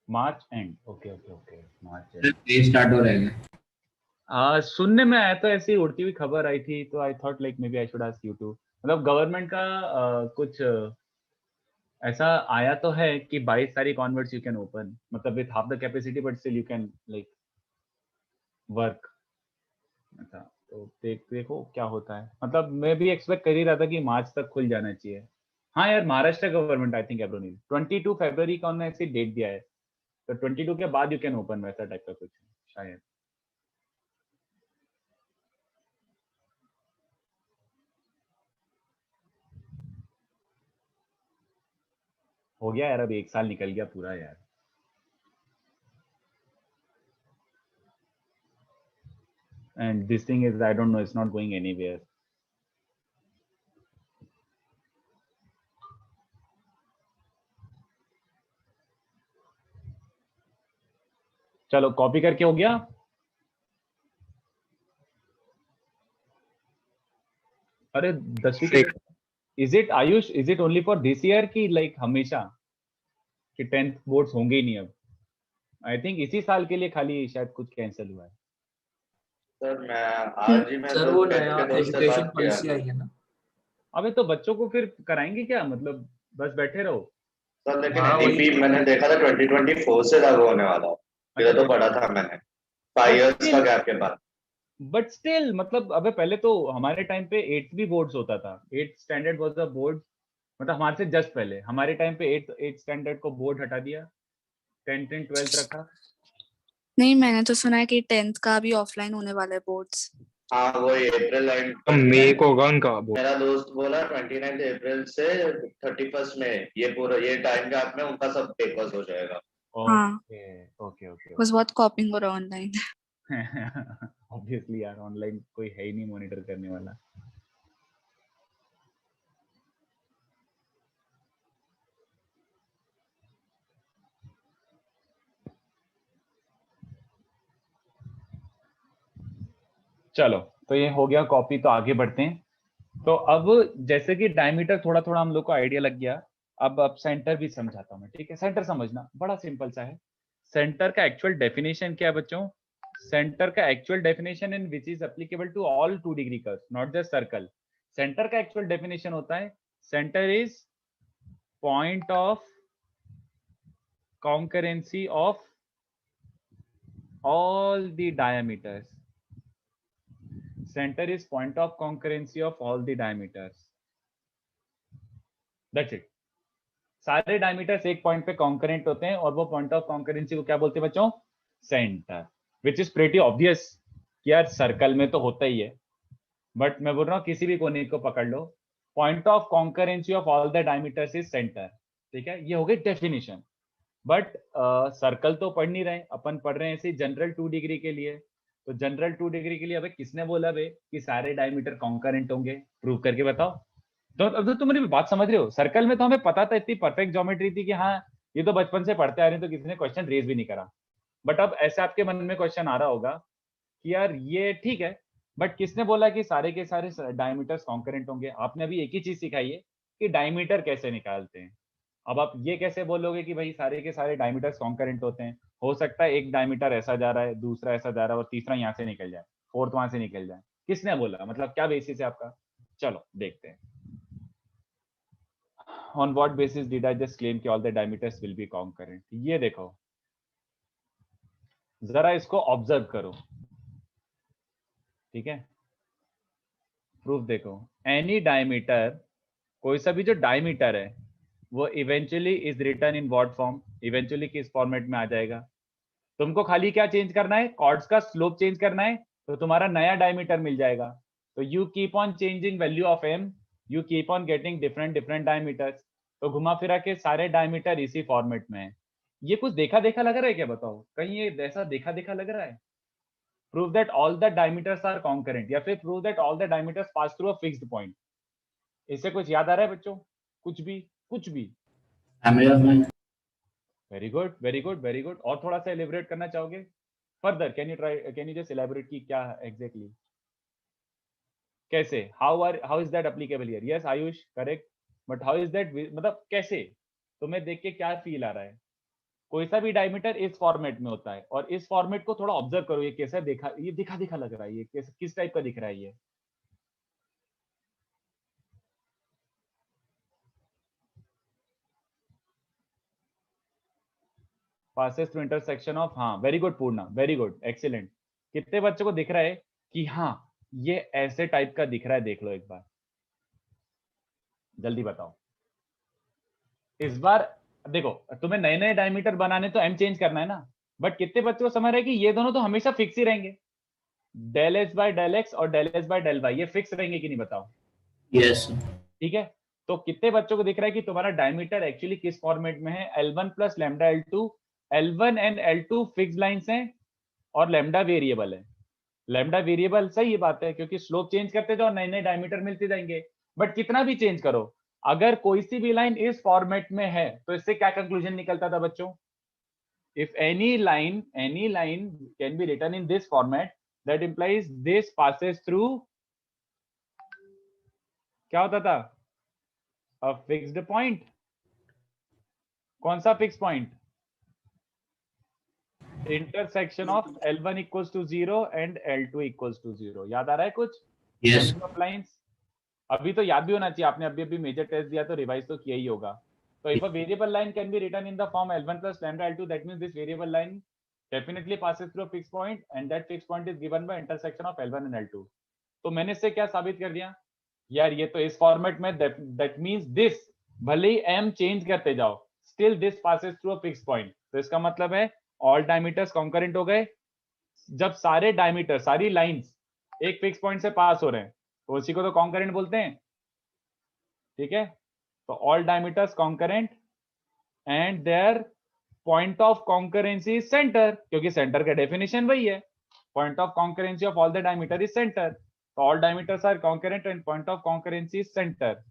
March end, okay okay okay March end. Play start हो रहेगा। सुनने में आया तो ऐसी उड़ती हुई खबर आई थी, तो I thought like may be I should ask you too. मतलब गवर्नमेंट का कुछ ऐसा आया तो है कि 22 सारी कॉन्वर्ट्स यू कैन ओपन, मतलब with half the capacity but still you can like work. अच्छा तो देखो क्या होता है। मतलब मैं भी एक्सपेक्ट कर ही रहा था कि मार्च तक खुल जाना चाहिए। हाँ यार, महाराष्ट्र गवर्नमेंट आई थिंक एब्रोनील 22 फरवरी का उन्होंने ऐसी डेट दिया है, तो 22 के बाद यू कैन ओपन, वैसा टाइप का कुछ शायद। हो गया यार, अभी 1 साल निकल गया पूरा यार। And this thing is, I don't know, it's not going anywhere. चलो कॉपी करके हो गया। अरे 10वीं के, is it Ayush, is it only for this year की लाइक हमेशा कि 10th बोर्ड्स होंगे ही नहीं अब? आई थिंक इसी साल के लिए खाली शायद कुछ कैंसिल हुआ है। सर मैं आज ही मैं सर वो नया एजुकेशन पॉलिसी आई है ना। अबे तो बच्चों को फिर कराएंगे क्या, मतलब बस बैठे रहो? सर लेकिन हाँ, एनईपी मैंने देखा था 2024 से लागू होने वाला है। ये तो पढ़ा था मैंने 5 इयर्स का गैप के बाद। बट स्टिल मतलब अबे पहले तो हमारे टाइम पे 8th भी बोर्ड्स होता था। 8th standard was the board, मतलब हमारे से जस्ट पहले हमारे टाइम पे 8th स्टैंडर्ड को बोर्ड हटा दिया, 10th एंड 12th रखा। नहीं, मैंने तो सुना है कि 10th का भी ऑफलाइन होने वाला है बोर्ड्स। हाँ वो अप्रैल एंड मई को होगा उनका बोर्ड। मेरा दोस्त बोला 29 अप्रैल से 31 मई, ये पूरा ये टाइम गैप में उनका सब पेपर्स हो जाएगा। हाँ। ओके ओके बस बहुत कॉपिंग हो रहा है ऑनलाइन। ऑब्वियसली यार, ऑनलाइन कोई है ही नहीं मॉनिटर करने वाला। चलो तो ये हो गया कॉपी, तो आगे बढ़ते हैं। तो अब जैसे कि डायमीटर थोड़ा थोड़ा हम लोग को आइडिया लग गया, अब सेंटर भी समझाता हूँ मैं, ठीक है? सेंटर समझना बड़ा सिंपल सा है। सेंटर का एक्चुअल डेफिनेशन क्या है बच्चों? सेंटर का actual definition in which is applicable to all 2 degree curves, not just circle. Centre का एक्चुअल डेफिनेशन होता है, centre is point of concurrency of all the diameters. Center is point of concurrency of all the diameters. That's it. सारे diameters एक point पे concurrent होते हैं और वो पॉइंट ऑफ कॉन्करेंसी को क्या बोलते हैं बच्चों? Centre. Which is pretty obvious कि यार सर्कल में तो होता ही है, बट मैं बोल रहा हूँ किसी भी कोने को पकड़ लो, point of concurrency of all the diameters is centre. ठीक है, ये हो गई डेफिनेशन। बट सर्कल तो पढ़ नहीं रहे अपन, पढ़ रहे हैं ऐसे जनरल 2 डिग्री के लिए। तो जनरल 2 डिग्री के लिए अबे किसने बोला बे कि सारे डायमीटर कॉन्करेंट होंगे? प्रूव करके बताओ। तो अब तो तुम मेरी बात समझ रहे हो? सर्कल में तो हमें पता था, इतनी परफेक्ट ज्योमेट्री थी कि हाँ ये तो बचपन से पढ़ते आ रहे हैं, तो किसी ने क्वेश्चन रेज भी नहीं करा। बट अब ऐसे आपके मन में क्वेश्चन आ रहा होगा कि यार ये ठीक है, बट किसने बोला कि सारे के सारे डायमीटर्स कॉन्करेंट होंगे? आपने अभी एक ही चीज सिखाई है कि डायमीटर कैसे निकालते हैं। अब आप ये कैसे बोलोगे कि भाई सारे के सारे डायमीटर्स कॉन्करेंट होते हैं? हो सकता है एक डायमीटर ऐसा जा रहा है, दूसरा ऐसा जा रहा है और तीसरा यहाँ से निकल जाए, फोर्थ वहां से निकल जाए। किसने बोला? मतलब क्या बेसिस है आपका? चलो देखते हैं। On what basis did I just claim कि all the diameters will be concurrent? ये देखो जरा, इसको ऑब्जर्व करो, ठीक है? प्रूफ देखो, एनी डायमीटर, कोई सा भी जो डायमीटर है वो eventually is written in what form? Eventually किस फॉर्मेट में आ जाएगा? तुमको खाली क्या चेंज करना है? कॉर्ड्स का स्लोप चेंज करना है, तो तुम्हारा नया डायमीटर मिल जाएगा। तो you keep on changing value of M, you keep on getting different different diameters. तो घुमा फिरा के सारे डायमीटर इसी फॉर्मेट में है। ये कुछ देखा देखा लग रहा है क्या? बताओ, कहीं ये ऐसा देखा देखा लग रहा है? Prove that all the diameters are concurrent, या फिर prove that all the diameters pass through a fixed point. इससे कुछ याद आ रहा है बच्चों? कुछ भी? कुछ भी? Family of line. Very good, very good, very good. और थोड़ा सा एलिबरेट करना चाहोगे further? Can you just elaborate की क्या एग्जैक्टली कैसे? How is that applicable here? Yes Ayush, correct, but how is that, मतलब कैसे? तुम्हें देख के क्या फील आ रहा है? कोई सा भी डायमीटर इस फॉर्मेट में होता है, और इस फॉर्मेट को थोड़ा ऑब्जर्व करो, ये कैसा देखा, ये दिखा दिखा लग रहा है, ये किस टाइप का दिख रहा है ये? passes through intersection of, हाँ वेरी गुड पूर्णा, वेरी गुड, एक्सीलेंट। कितने बच्चों को दिख रहा है कि हाँ ये ऐसे टाइप का दिख रहा है? देख लो एक बार, जल्दी बताओ। इस बार देखो, तुम्हें नए नए डायमीटर बनाने तो एम चेंज करना है ना, बट कितने बच्चों को समझ रहे हैं कि ये दोनों तो हमेशा फिक्स ही रहेंगे? Del H by del X और del H by del Y, ये फिक्स रहेंगे कि नहीं बताओ? यस। ठीक है, तो कितने बच्चों को दिख रहा है कि तुम्हारा डायमीटर एक्चुअली किस फॉर्मेट में है? L1 plus lambda L2, L1 and L2 fix lines हैं और लैम्डा वेरिएबल है। लैम्डा वेरिएबल, सही ये बात है, क्योंकि स्लोप चेंज करते जाओ नए नए डायमीटर मिलते जाएंगे, बट कितना भी चेंज करो, अगर कोई सी भी लाइन इस फॉर्मेट में है तो इससे क्या कंक्लूजन निकलता था बच्चों? If any line can be written in this format, that implies this passes through, क्या होता था? A fixed point. कौन सा fix point? Intersection of L1 equals to 0 and L2 equals to 0। याद आ रहा है कुछ? यस। लाइंस अभी तो याद भी होना चाहिए, आपने अभी मेजर टेस्ट दिया तो रिवाइज तो किया ही होगा। तो if a variable line can be written in the form L1 plus lambda L2, that means this variable line definitely passes through a fixed point and that fixed point is given by intersection of L1 and L2। तो मैंने इससे क्या साबित कर दिया यार? ये तो इस फॉर्मेट में, that means this, भले ही m चेंज करते जाओ, still this passes through a fixed point। तो इसका मतलब है ऑल डायमीटर्स कॉन्करेंट हो गए। जब सारे डायमीटर, सारी लाइंस एक फिक्स पॉइंट से पास हो रहे हैं तो उसी को तो कॉन्करेंट बोलते हैं। ठीक है, तो all diameters concurrent and their point of concurrency is centre, क्योंकि सेंटर का डेफिनेशन वही है, point of concurrency of all the diameter is centre. तो all diameters are concurrent and point of concurrency is centre.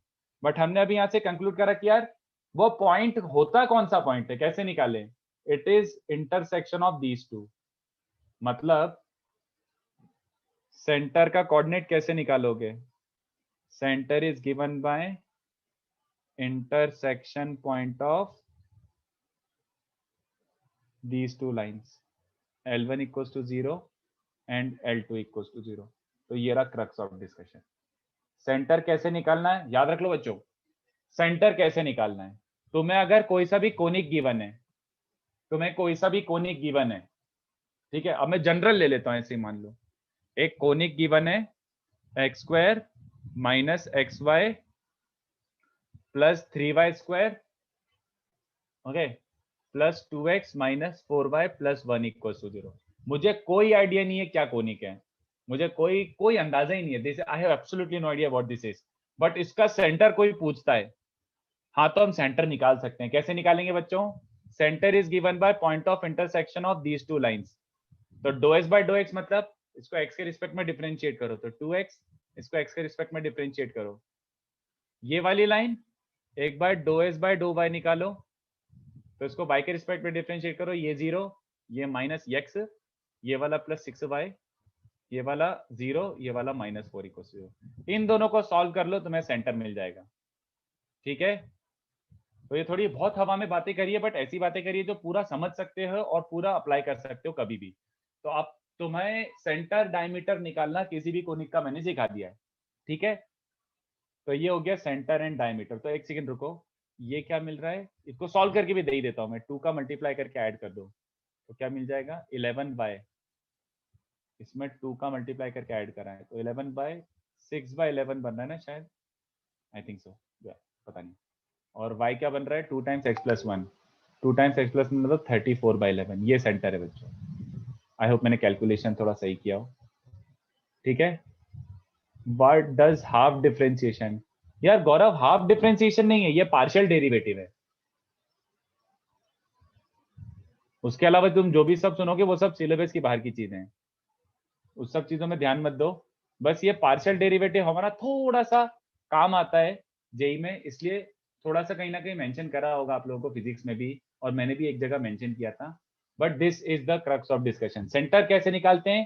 But हमने अभी यहां से conclude करा कि यार वो पॉइंट होता कौन सा पॉइंट है, कैसे निकाले? It is intersection of these to. मतलब सेंटर का कोऑर्डिनेट कैसे निकालोगे? Centre is given by intersection point of these two lines, L1 equals to 0 and L2 equals to 0। तो ये रहा क्रक्स ऑफ डिस्कशन। सेंटर कैसे निकालना है याद रख लो बच्चों, सेंटर कैसे निकालना है। तुम्हें अगर कोई सा भी कोनिक गिवन है, ठीक है, अब मैं जनरल ले लेता हूं, ऐसे मान लो एक कोनिक गिवन है, X square minus X Y plus 3y square, okay, plus 2x minus 4y plus 1 equals to 0। मुझे कोई आइडिया नहीं है क्या कोनिक है, मुझे कोई अंदाजा ही नहीं है, this I have absolutely no idea what this is, but इसका सेंटर कोई पूछता है, हाँ तो हम सेंटर निकाल सकते हैं। कैसे निकालेंगे बच्चों? Centre is given by point of intersection of these two lines. तो do S by do X, मतलब इसको x के रिस्पेक्ट में डिफरेंशिएट करो तो 2x, इसको x के रिस्पेक्ट में डिफरेंशिएट करो। ये वाली लाइन एक बार do S by do Y निकालो, तो इसको y के रिस्पेक्ट में डिफरेंशिएट करो, ये 0, ये माइनस x, ये वाला प्लस 6y, ये वाला 0, ये वाला माइनस 4 इक्वल 0। इन दोनों को सॉल्व कर लो, तुम्हें सेंटर मिल जाएगा। ठीक है, तो ये थोड़ी बहुत हवा में बातें करिए, बट ऐसी बातें करिए जो पूरा समझ सकते हो और पूरा अप्लाई कर सकते हो कभी भी। तो आप, तुम्हें सेंटर डायमीटर निकालना किसी भी कोनिक का मैंने सिखा दिया है। ठीक है, तो ये हो गया सेंटर एंड डायमीटर। तो एक सेकंड रुको, ये क्या मिल रहा है, इसको सॉल्व करके भी दे ही देता हूं मैं। 2 का मल्टीप्लाई करके ऐड कर दो तो क्या मिल जाएगा? 11y, इसमें 2 का मल्टीप्लाई करके ऐड करा है तो 11y, 6/11 बन रहा है ना शायद, आई थिंक सो, पता नहीं। और y क्या बन रहा है? 2 times x plus 1, 2 times x plus 1 मतलब 34/11। ये सेंटर है बच्चों। आई होप मैंने कैलकुलेशन थोड़ा सही किया हो। ठीक है, व्हाट डज हाफ डिफरेंशिएशन? यार गौरव, हाफ डिफरेंशिएशन नहीं है, ये पार्शियल डेरिवेटिव है। उसके अलावा तुम जो भी सब सुनोगे वो सब सिलेबस की बाहर की चीजें हैं। उस सब चीजों में ध्यान मत दो। बस ये पार्शियल डेरिवेटिव हमारा थोड़ा सा काम आता है जेई में, इसलिए थोड़ा सा कहीं ना कहीं मेंशन करा होगा आप लोगों को फिजिक्स में भी, और मैंने भी एक जगह मेंशन किया था। But this is the crux of discussion. Centre कैसे निकालते हैं?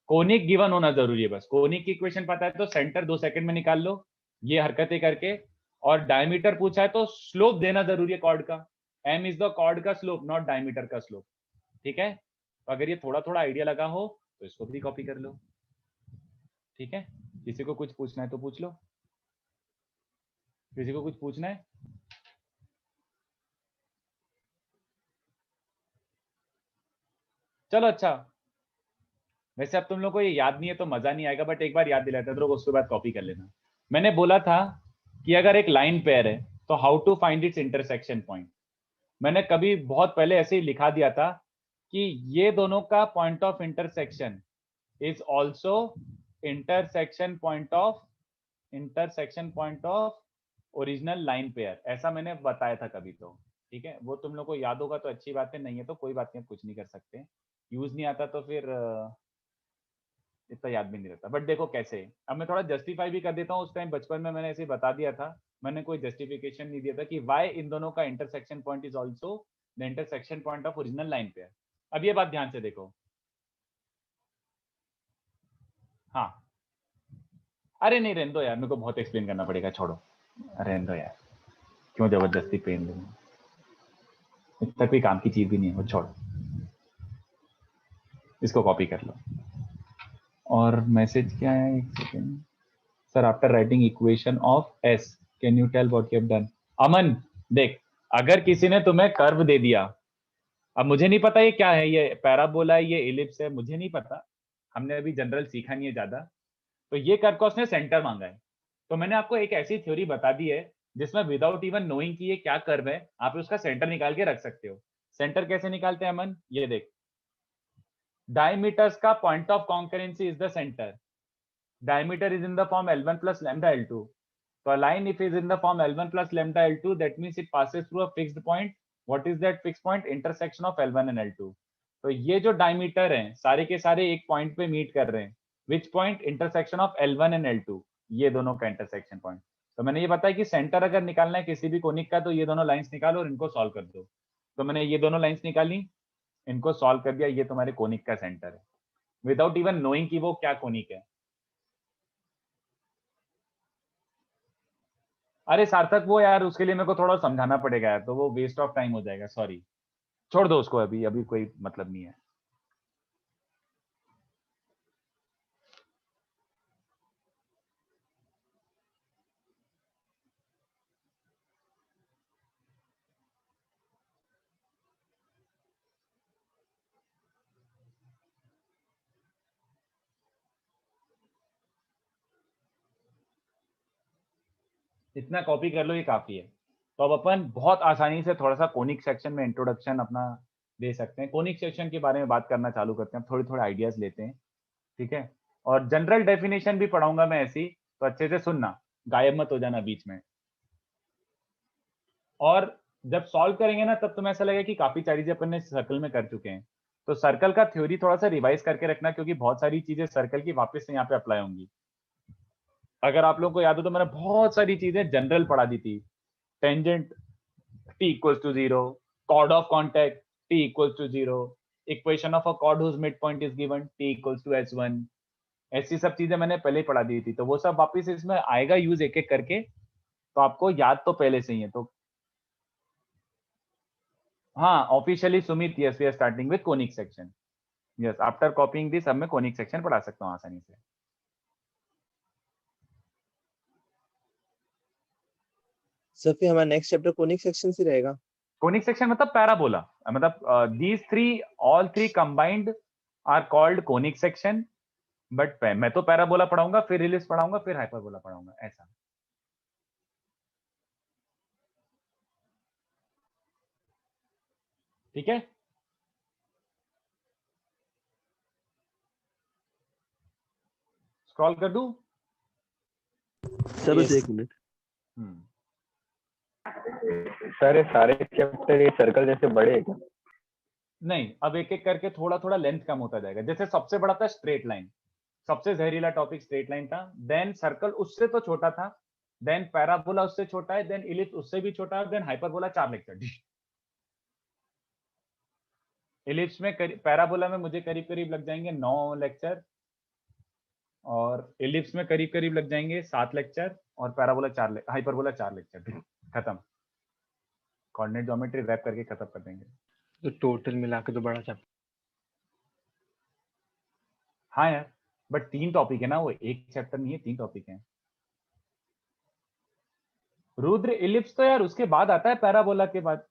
कोनिक गिवन होना जरूरी है, बस कोनिक की इक्वेशन पता है तो सेंटर 2 सेकंड में निकाल लो ये हरकतें करके। और डायमीटर पूछा है तो स्लोप देना जरूरी है कॉर्ड का। m इज द कॉर्ड का स्लोप, नॉट डायमीटर का स्लोप। ठीक है, तो अगर ये थोड़ा थोड़ा आइडिया लगा हो तो इसको भी कॉपी कर लो। ठीक है, किसी को कुछ पूछना है तो पूछ लो। किसी को कुछ पूछना है? चलो अच्छा, वैसे अब तुम लोग को ये याद नहीं है तो मजा नहीं आएगा, बट एक बार याद दिलाता हूं, उसके बाद कॉपी कर लेना। मैंने बोला था कि अगर एक लाइन पेयर है तो how to find its intersection point. मैंने कभी बहुत पहले ऐसे ही लिखा दिया था कि ये दोनों का point of intersection is also intersection point of original line pair, ऐसा मैंने बताया था कभी तो। ठीक है, वो तुम लोग को याद होगा तो अच्छी बात है, नहीं है तो कोई बात नहीं, कुछ नहीं कर सकते। यूज नहीं आता तो फिर इतना याद भी नहीं रहता। बट देखो कैसे, अब मैं थोड़ा जस्टिफाई भी कर देता हूँ। उस टाइम बचपन में मैंने ऐसे बता दिया था, मैंने कोई जस्टिफिकेशन नहीं दिया था कि वाई इन दोनों का intersection point is also the intersection point of original line pair. अब ये बात ध्यान से देखो। हाँ, अरे नहीं रहने दो यार, मेरे को बहुत एक्सप्लेन करना पड़ेगा, छोड़ो रहने दो यार, क्यों जबरदस्ती पेन लूँ, इतना कोई काम की चीज भी नहीं है वो, छोड़ो इसको कॉपी कर लो। और मैसेज क्या है, एक second sir, after writing equation of S can you tell what you have done. Aman देख, अगर किसी ने तुम्हें कर्व दे दिया, अब मुझे नहीं पता ये क्या है, ये पैराबोला है, ये इलिप्स है, मुझे नहीं पता, हमने अभी जनरल सीखा नहीं है ज्यादा। तो ये कर्व का उसने सेंटर मांगा है, तो मैंने आपको एक ऐसी थ्योरी बता दी है जिसमें विदाउट इवन नोइंग कि ये क्या कर्व है आप उसका सेंटर निकाल के रख सकते हो। सेंटर कैसे निकालते हैं अमन? ये देख, diameters का point of concurrency is the center. Diameter is in the form L1 plus lambda L2. So a line if is in the form L1 plus lambda L2, that means it passes through a fixed point. What is that fixed point? Intersection of L1 and L2. तो ये जो diameter हैं सारे के सारे एक point पे meet कर रहे हैं। Which point? Intersection of L1 and L2. ये दोनों का intersection point. तो मैंने ये बताया कि सेंटर अगर निकालना है किसी भी कोनिक का तो ये दोनों लाइंस निकालो और इनको सॉल्व कर दो। तो मैंने ये दोनों लाइंस निकाली, इनको सॉल्व कर दिया, ये तुम्हारे कोनिक का सेंटर है विदाउट इवन नोइंग कि वो क्या कोनिक है। अरे सार्थक वो यार, उसके लिए मेरे को थोड़ा समझाना पड़ेगा यार, तो वो वेस्ट ऑफ टाइम हो जाएगा, सॉरी, छोड़ दो उसको, अभी अभी कोई मतलब नहीं है। इतना कॉपी कर लो, ये काफी है। तो अब अपन बहुत आसानी से थोड़ा सा कोनिक सेक्शन में इंट्रोडक्शन अपना दे सकते हैं। कोनिक सेक्शन के बारे में बात करना चालू करते हैं, थोड़े थोड़े आइडियाज लेते हैं। ठीक है, और जनरल डेफिनेशन भी पढ़ाऊंगा मैं ऐसी, तो अच्छे से सुनना, गायब मत हो जाना बीच में। और जब सॉल्व करेंगे ना तब तुम्हें ऐसा लगेगा कि काफी सारी चीजें अपन ने सर्कल में कर चुके हैं। तो सर्कल का थ्योरी थोड़ा सा रिवाइज करके रखना, क्योंकि बहुत सारी चीजें सर्कल की वापस से यहाँ पे अप्लाई होंगी। अगर आप लोगों को याद हो तो मैंने बहुत सारी चीजें जनरल पढ़ा दी थी। Tangent t equals to 0, chord of contact t equals to 0, equation of a chord whose midpoint is given t equals to h1, ऐसी सब चीजें मैंने पहले ही पढ़ा दी थी। तो वो सब वापस इसमें आएगा यूज एक एक करके, तो आपको याद तो पहले से ही है। तो हाँ, officially Sumit, yes we are starting with conic section. Yes, after copying this अब मैं कोनिक सेक्शन पढ़ा सकता हूँ आसानी से। सर फिर हमारा नेक्स्ट चैप्टर कोनिक सेक्शन से रहेगा। कोनिक सेक्शन मतलब पैराबोला, मतलब these three, all three combined are called conic section. But मैं तो पैराबोला पढ़ाऊंगा, फिर इलिप्स पढ़ाऊंगा, फिर हाइपरबोला पढ़ाऊंगा, ऐसा। ठीक है, स्क्रॉल कर दूं? सर बस एक मिनट। सर ये सारे चैप्टर ये सर्कल जैसे बड़े हैं क्या? नहीं, अब एक एक करके थोड़ा थोड़ा लेंथ कम होता जाएगा। जैसे सबसे बड़ा था स्ट्रेट लाइन, सबसे जहरीला टॉपिक स्ट्रेट लाइन था, देन सर्कल उससे तो छोटा था, देन पैराबोला उससे छोटा है, देन इलिप्स उससे भी छोटा है, देन हाइपरबोला 4 लेक्चर। इलिप्स में पैराबोला में मुझे करीब करीब लग जाएंगे 9 लेक्चर, और इलिप्स में करीब करीब लग जाएंगे 7 लेक्चर, और पैराबोला 4 हाइपरबोला 4 लेक्चर। खत्म, कोऑर्डिनेट ज्योमेट्री रैप करके खत्म कर देंगे। तो टोटल मिला के तो बड़ा चैप्टर। हाँ यार, बट 3 टॉपिक है ना, वो एक चैप्टर नहीं है, 3 टॉपिक हैं। रुद्र इलिप्स तो यार उसके बाद आता है, पैराबोला के बाद।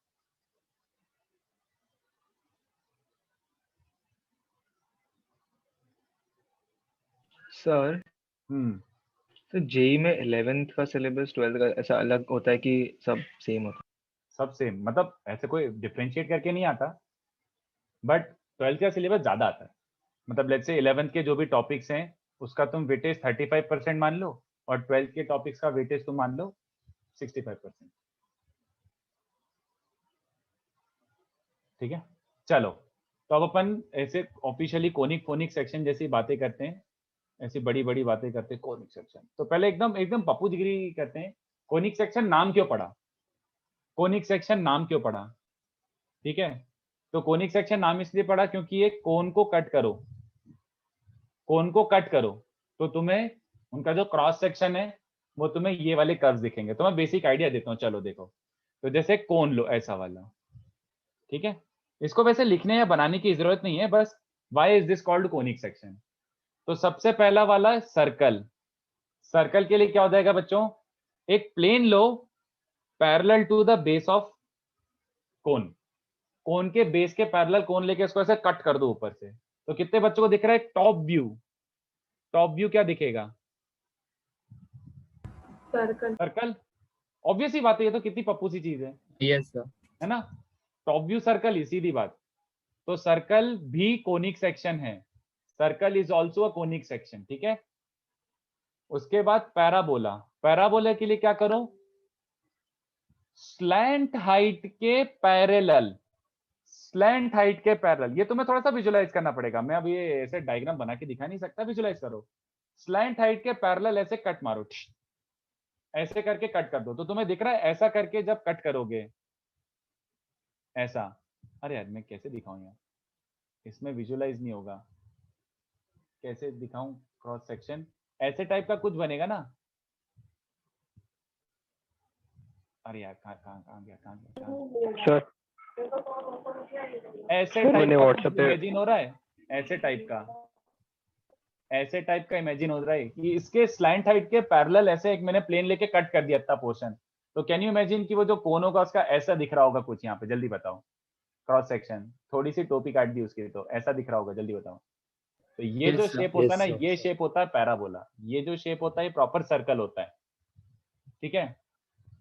सर तो जेई में 11th का सिलेबस 12th का ऐसा अलग होता है कि सब सेम होता है? सब सेम, मतलब ऐसे कोई डिफरेंशिएट करके नहीं आता, बट 12th का सिलेबस ज्यादा आता है। मतलब लेट्स से 11th के जो भी टॉपिक्स हैं उसका तुम वेटेज 35% मान लो, और 12th के टॉपिक्स का वेटेज तुम मान लो 65%। ठीक है, चलो तो अब अपन ऐसे ऑफिशियली कोनिक फोनिक सेक्शन जैसी बातें करते हैं, ऐसी बड़ी बड़ी बातें करते हैं कोनिक सेक्शन। तो पहले एकदम एकदम पप्पू जिगरी करते हैं, कोनिक सेक्शन नाम क्यों पड़ा? कोनिक सेक्शन नाम क्यों पड़ा? ठीक है, तो कोनिक सेक्शन नाम इसलिए पड़ा क्योंकि ये कोन को कट करो, कोन को कट करो तो तुम्हें उनका जो क्रॉस सेक्शन है वो तुम्हें ये वाले कर्व्स दिखेंगे। तो मैं बेसिक आइडिया देता हूँ, चलो देखो। तो जैसे कोन लो ऐसा वाला, ठीक है, इसको वैसे लिखने या बनाने की जरूरत नहीं है, बस why is this called conic section. तो सबसे पहला वाला सर्कल, सर्कल के लिए क्या हो जाएगा बच्चों? एक प्लेन लो parallel to the base of cone, cone के बेस के पैरेलल कोन लेके इसको ऐसे कट कर दो ऊपर से। तो कितने बच्चों को दिख रहा है टॉप व्यू? टॉप व्यू क्या दिखेगा? सर्कल। सर्कल, ऑब्वियस ही बात है, ये तो कितनी पप्पू सी चीज है। Yes sir. है ना, टॉप व्यू सर्कल ही, सीधी बात। तो सर्कल भी कोनिक सेक्शन है, circle is also a conic section. ठीक है, उसके बाद पैराबोला, पैराबोला के लिए क्या करो? स्लैंट हाइट के पैरेलल, स्लैंट हाइट के पैरेलल। ये तुम्हें थोड़ा सा विजुलाइज करना पड़ेगा, मैं अब ये ऐसे डायग्राम बना के दिखा नहीं सकता, विजुलाइज करो। स्लैंट हाइट के पैरेलल ऐसे कट मारो, ऐसे करके कट कर दो। तो तुम्हें दिख रहा है ऐसा करके जब कट करोगे ऐसा, अरे यार मैं कैसे दिखाऊं यार, इसमें विजुलाइज नहीं होगा, कैसे दिखाऊं? क्रॉस सेक्शन ऐसे टाइप का कुछ बनेगा ना। अरे यार कहाँ गया? सर ऐसे टाइप मैंने का व्हाट्सएप पे इमेजिन हो रहा है, ऐसे टाइप का, ऐसे टाइप का इमेजिन हो रहा है कि इसके स्लैंट हाइट के पैरेलल ऐसे एक मैंने प्लेन लेके कट कर दिया इतना पोर्शन। तो कैन यू इमेजिन कि वो जो कोन होगा उसका ऐसा दिख रहा होगा कुछ यहाँ पे? जल्दी बताओ, क्रॉस सेक्शन थोड़ी सी टोपी काट दी उसकी, तो ऐसा दिख रहा होगा, जल्दी बताओ। तो ये जो शेप होता है ना, ये शेप होता है पैराबोला, ये जो शेप होता है ये प्रॉपर सर्कल होता है। ठीक है,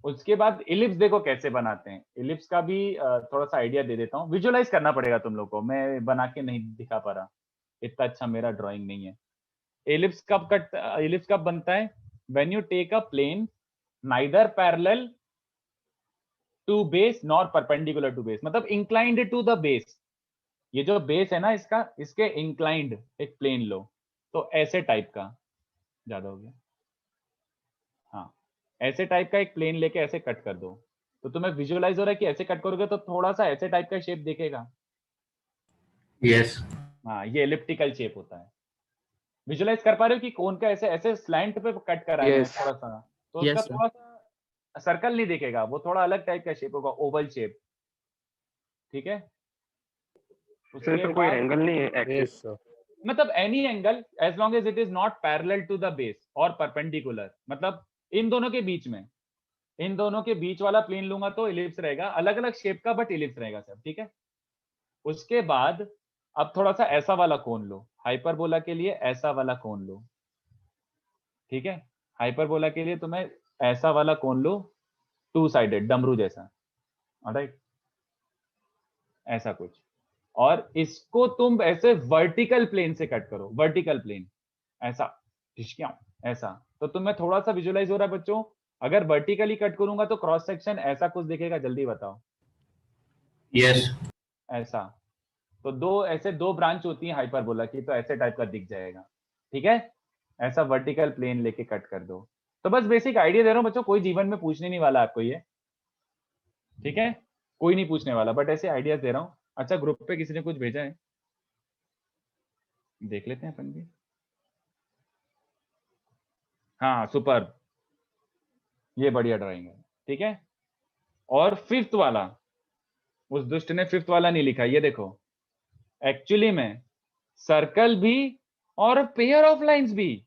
उसके बाद इलिप्स देखो कैसे बनाते हैं। इलिप्स का भी थोड़ा सा आइडिया दे देता हूँ, विजुअलाइज करना पड़ेगा तुम लोग को, मैं बना के नहीं दिखा पा रहा, इतना अच्छा मेरा ड्राइंग नहीं है। इलिप्स कब बनता है? When you take a plane neither parallel to base nor perpendicular to base, मतलब इंक्लाइंड टू द बेस। ये जो बेस है ना इसका, इसके इंक्लाइंड एक प्लेन लो, तो ऐसे टाइप का, ज्यादा हो गया, हाँ, ऐसे टाइप का एक प्लेन लेके ऐसे कट कर दो। तो तुम्हें विजुअलाइज हो रहा है कि ऐसे कट करोगे तो थोड़ा सा ऐसे टाइप का शेप दिखेगा। यस। हाँ, ये एलिप्टिकल शेप होता है। विजुअलाइज कर पा रहे हो कि कौन का ऐसे ऐसे स्लैंट पे कट कराए हैं Yes. थोड़ा सा, तो Yes, उसका sir. थोड़ा सा सर्कल नहीं दिखेगा, वो थोड़ा अलग टाइप का शेप होगा, ओवल शेप। ठीक है, सर उसके तो कोई बाद एंगल नहीं है एक्सिस? मतलब any angle as long as it is not parallel to the base और परपेंडिकुलर, मतलब इन दोनों के बीच में, इन दोनों के बीच वाला प्लेन लूंगा तो इलिप्स रहेगा, अलग अलग शेप का बट इलिप्स रहेगा सब। ठीक है, उसके बाद अब थोड़ा सा ऐसा वाला कोन लो, हाइपरबोला के लिए ऐसा वाला कोन लो। ठीक है, हाइपरबोला के लिए तुम्हें ऐसा वाला कोन लो, 2 साइडेड डमरू जैसा, ऑलराइट, ऐसा कुछ। और इसको तुम ऐसे वर्टिकल प्लेन से कट करो, वर्टिकल प्लेन ऐसा, ऐसा। तो तुम्हें थोड़ा सा विजुअलाइज हो रहा है बच्चों? अगर वर्टिकली कट करूंगा तो क्रॉस सेक्शन ऐसा कुछ दिखेगा, जल्दी बताओ। यस। ऐसा, तो दो ऐसे 2 ब्रांच होती है हाइपरबोला की, तो ऐसे टाइप का दिख जाएगा। ठीक है, ऐसा वर्टिकल प्लेन लेके कट कर दो। तो बस बेसिक आइडिया दे रहा हूँ बच्चों, कोई जीवन में पूछने नहीं वाला आपको ये, ठीक है, कोई नहीं पूछने वाला, बट ऐसे आइडियाज दे रहा हूँ। अच्छा, ग्रुप पे किसी ने कुछ भेजा है, देख लेते हैं अपन भी। हाँ सुपर, ये बढ़िया ड्राइंग है, ठीक है। और फिफ्थ वाला, उस दुष्ट ने फिफ्थ वाला नहीं लिखा, ये देखो, एक्चुअली में सर्कल भी और पेयर ऑफ लाइंस भी,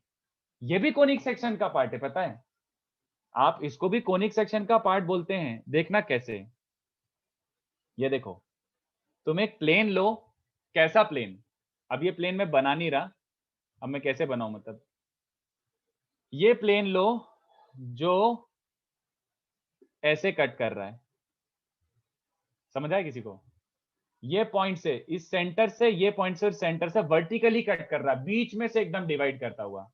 ये भी कोनिक सेक्शन का पार्ट है, पता है। आप इसको भी कोनिक सेक्शन का पार्ट बोलते हैं। देखना कैसे, ये देखो, तुम एक प्लेन लो, कैसा प्लेन, अब ये प्लेन मैं बना नहीं रहा, अब मैं कैसे बनाऊं, मतलब ये प्लेन लो जो ऐसे कट कर रहा है, समझ आया किसी को? ये पॉइंट से, इस सेंटर से, ये पॉइंट से सेंटर से वर्टिकली कट कर रहा है, बीच में से एकदम डिवाइड करता हुआ।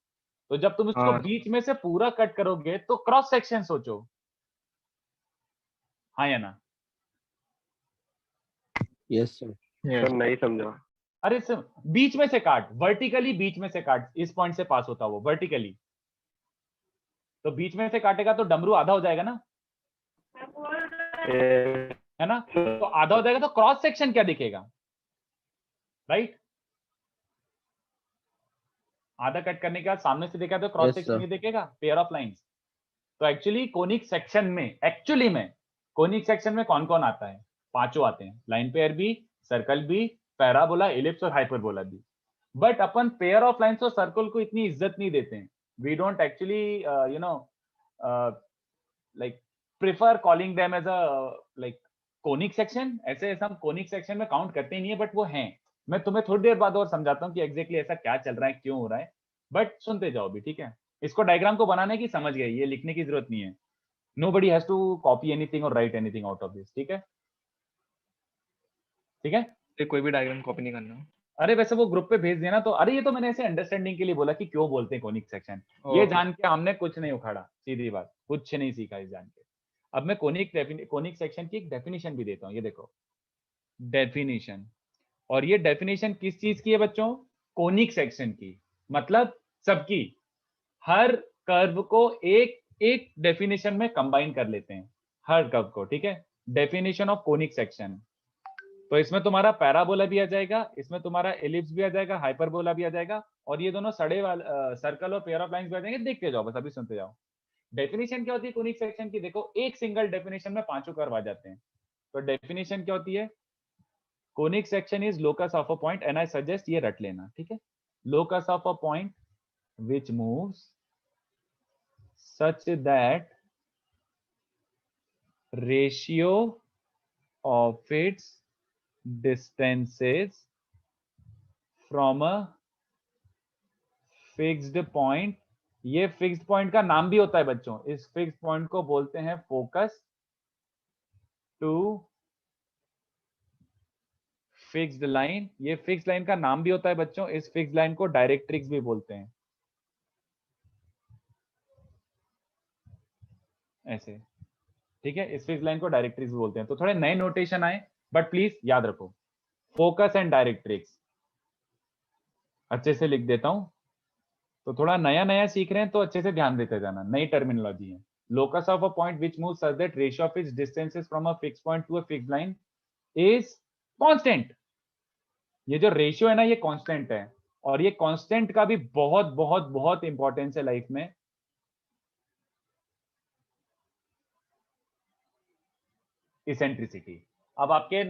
तो जब तुम इसको बीच में से पूरा कट करोगे तो क्रॉस सेक्शन सोचो, हाँ या ना? Yes sir. सर नहीं समझा। अरे सर, बीच में से काट, वर्टिकली बीच में से काट, इस पॉइंट से पास होता वो वर्टिकली, तो बीच में से काटेगा तो डमरू आधा हो जाएगा ना, है ना? तो आधा हो जाएगा तो क्रॉस सेक्शन क्या दिखेगा, राइट? आधा कट करने के बाद सामने से देखा तो क्रॉस सेक्शन ये दिखेगा, पेयर ऑफ लाइंस। तो एक्चुअली कोनिक सेक्शन में, कोनिक सेक्शन में कौन कौन आता है? पांचों आते हैं, लाइन पेयर भी, सर्कल भी, पैराबोला, इलिप्स और हाइपरबोला भी। बट अपन पेयर ऑफ लाइंस और सर्कल को इतनी इज्जत नहीं देते हैं। We don't actually like prefer calling them as a like conic section, ऐसे हम कोनिक सेक्शन में काउंट करते ही नहीं है, बट वो हैं। मैं तुम्हें थोड़ी देर बाद और समझाता हूँ कि एग्जैक्टली ऐसा क्या चल रहा है, क्यों हो रहा है, बट सुनते जाओ भी, ठीक है। इसको डायग्राम को बनाने की समझ गए, ये लिखने की जरूरत नहीं है। Nobody has to copy anything और write anything out of this, ठीक है, ठीक है। कोई भी डायग्राम कॉपी नहीं करना। अरे वैसे वो ग्रुप पे भेज देना। तो अरे ये तो मैंने ऐसे अंडरस्टैंडिंग के लिए बोला कि क्यों बोलते हैं कोनिक सेक्शन, ये जान के हमने कुछ नहीं उखाड़ा, सीधी बात, कुछ नहीं सीखा इस जान के। अब मैं कोनिक सेक्शन की एक डेफिनेशन भी देता हूँ, ये देखो डेफिनेशन। और ये डेफिनेशन किस चीज की है बच्चों? कोनिक सेक्शन की, मतलब सबकी, हर कर्व को एक एक डेफिनेशन में कंबाइन कर लेते हैं, हर कर्व को, ठीक है। डेफिनेशन ऑफ कोनिक सेक्शन, तो इसमें तुम्हारा पैराबोला भी आ जाएगा, इसमें तुम्हारा एलिप्स भी आ जाएगा, हाइपरबोला भी आ जाएगा, और ये दोनों सड़े वाले सर्कल और पेयर ऑफ लाइंस भी आ जाएंगे। देखते जाओ बस, अभी सुनते जाओ। डेफिनेशन क्या होती है कोनिक सेक्शन की? देखो, एक सिंगल डेफिनेशन में पांचों कर्व आ जाते हैं। तो डेफिनेशन क्या होती है? Conic section is locus of a point, and I suggest ये रट लेना, ठीक है। Locus of a point which moves such that ratio of it's distances from a fixed point। ये फिक्स्ड पॉइंट का नाम भी होता है बच्चों, इस फिक्स्ड पॉइंट को बोलते हैं फोकस टू फिक्स्ड लाइन। ये फिक्स्ड लाइन का नाम भी होता है बच्चों, इस फिक्स्ड लाइन को डायरेक्ट्रिक्स भी बोलते हैं, ऐसे, ठीक है। इस फिक्स्ड लाइन को डायरेक्ट्रिक्स भी बोलते हैं। तो थोड़े नए नोटेशन आए, बट प्लीज याद रखो, फोकस एंड डायरेक्ट्रिक्स अच्छे से लिख देता हूं। तो थोड़ा नया नया सीख रहे हैं तो अच्छे से ध्यान देते जाना, नई टर्मिनोलॉजी है। Locus of a point which moves such that ratio of its distances from a fixed point to a fixed line is constant. ये जो रेशियो है ना, ये कांस्टेंट है, और ये कांस्टेंट का भी बहुत बहुत बहुत इंपॉर्टेंस है लाइफ में। इसेंट्रिसिटी, अब आपके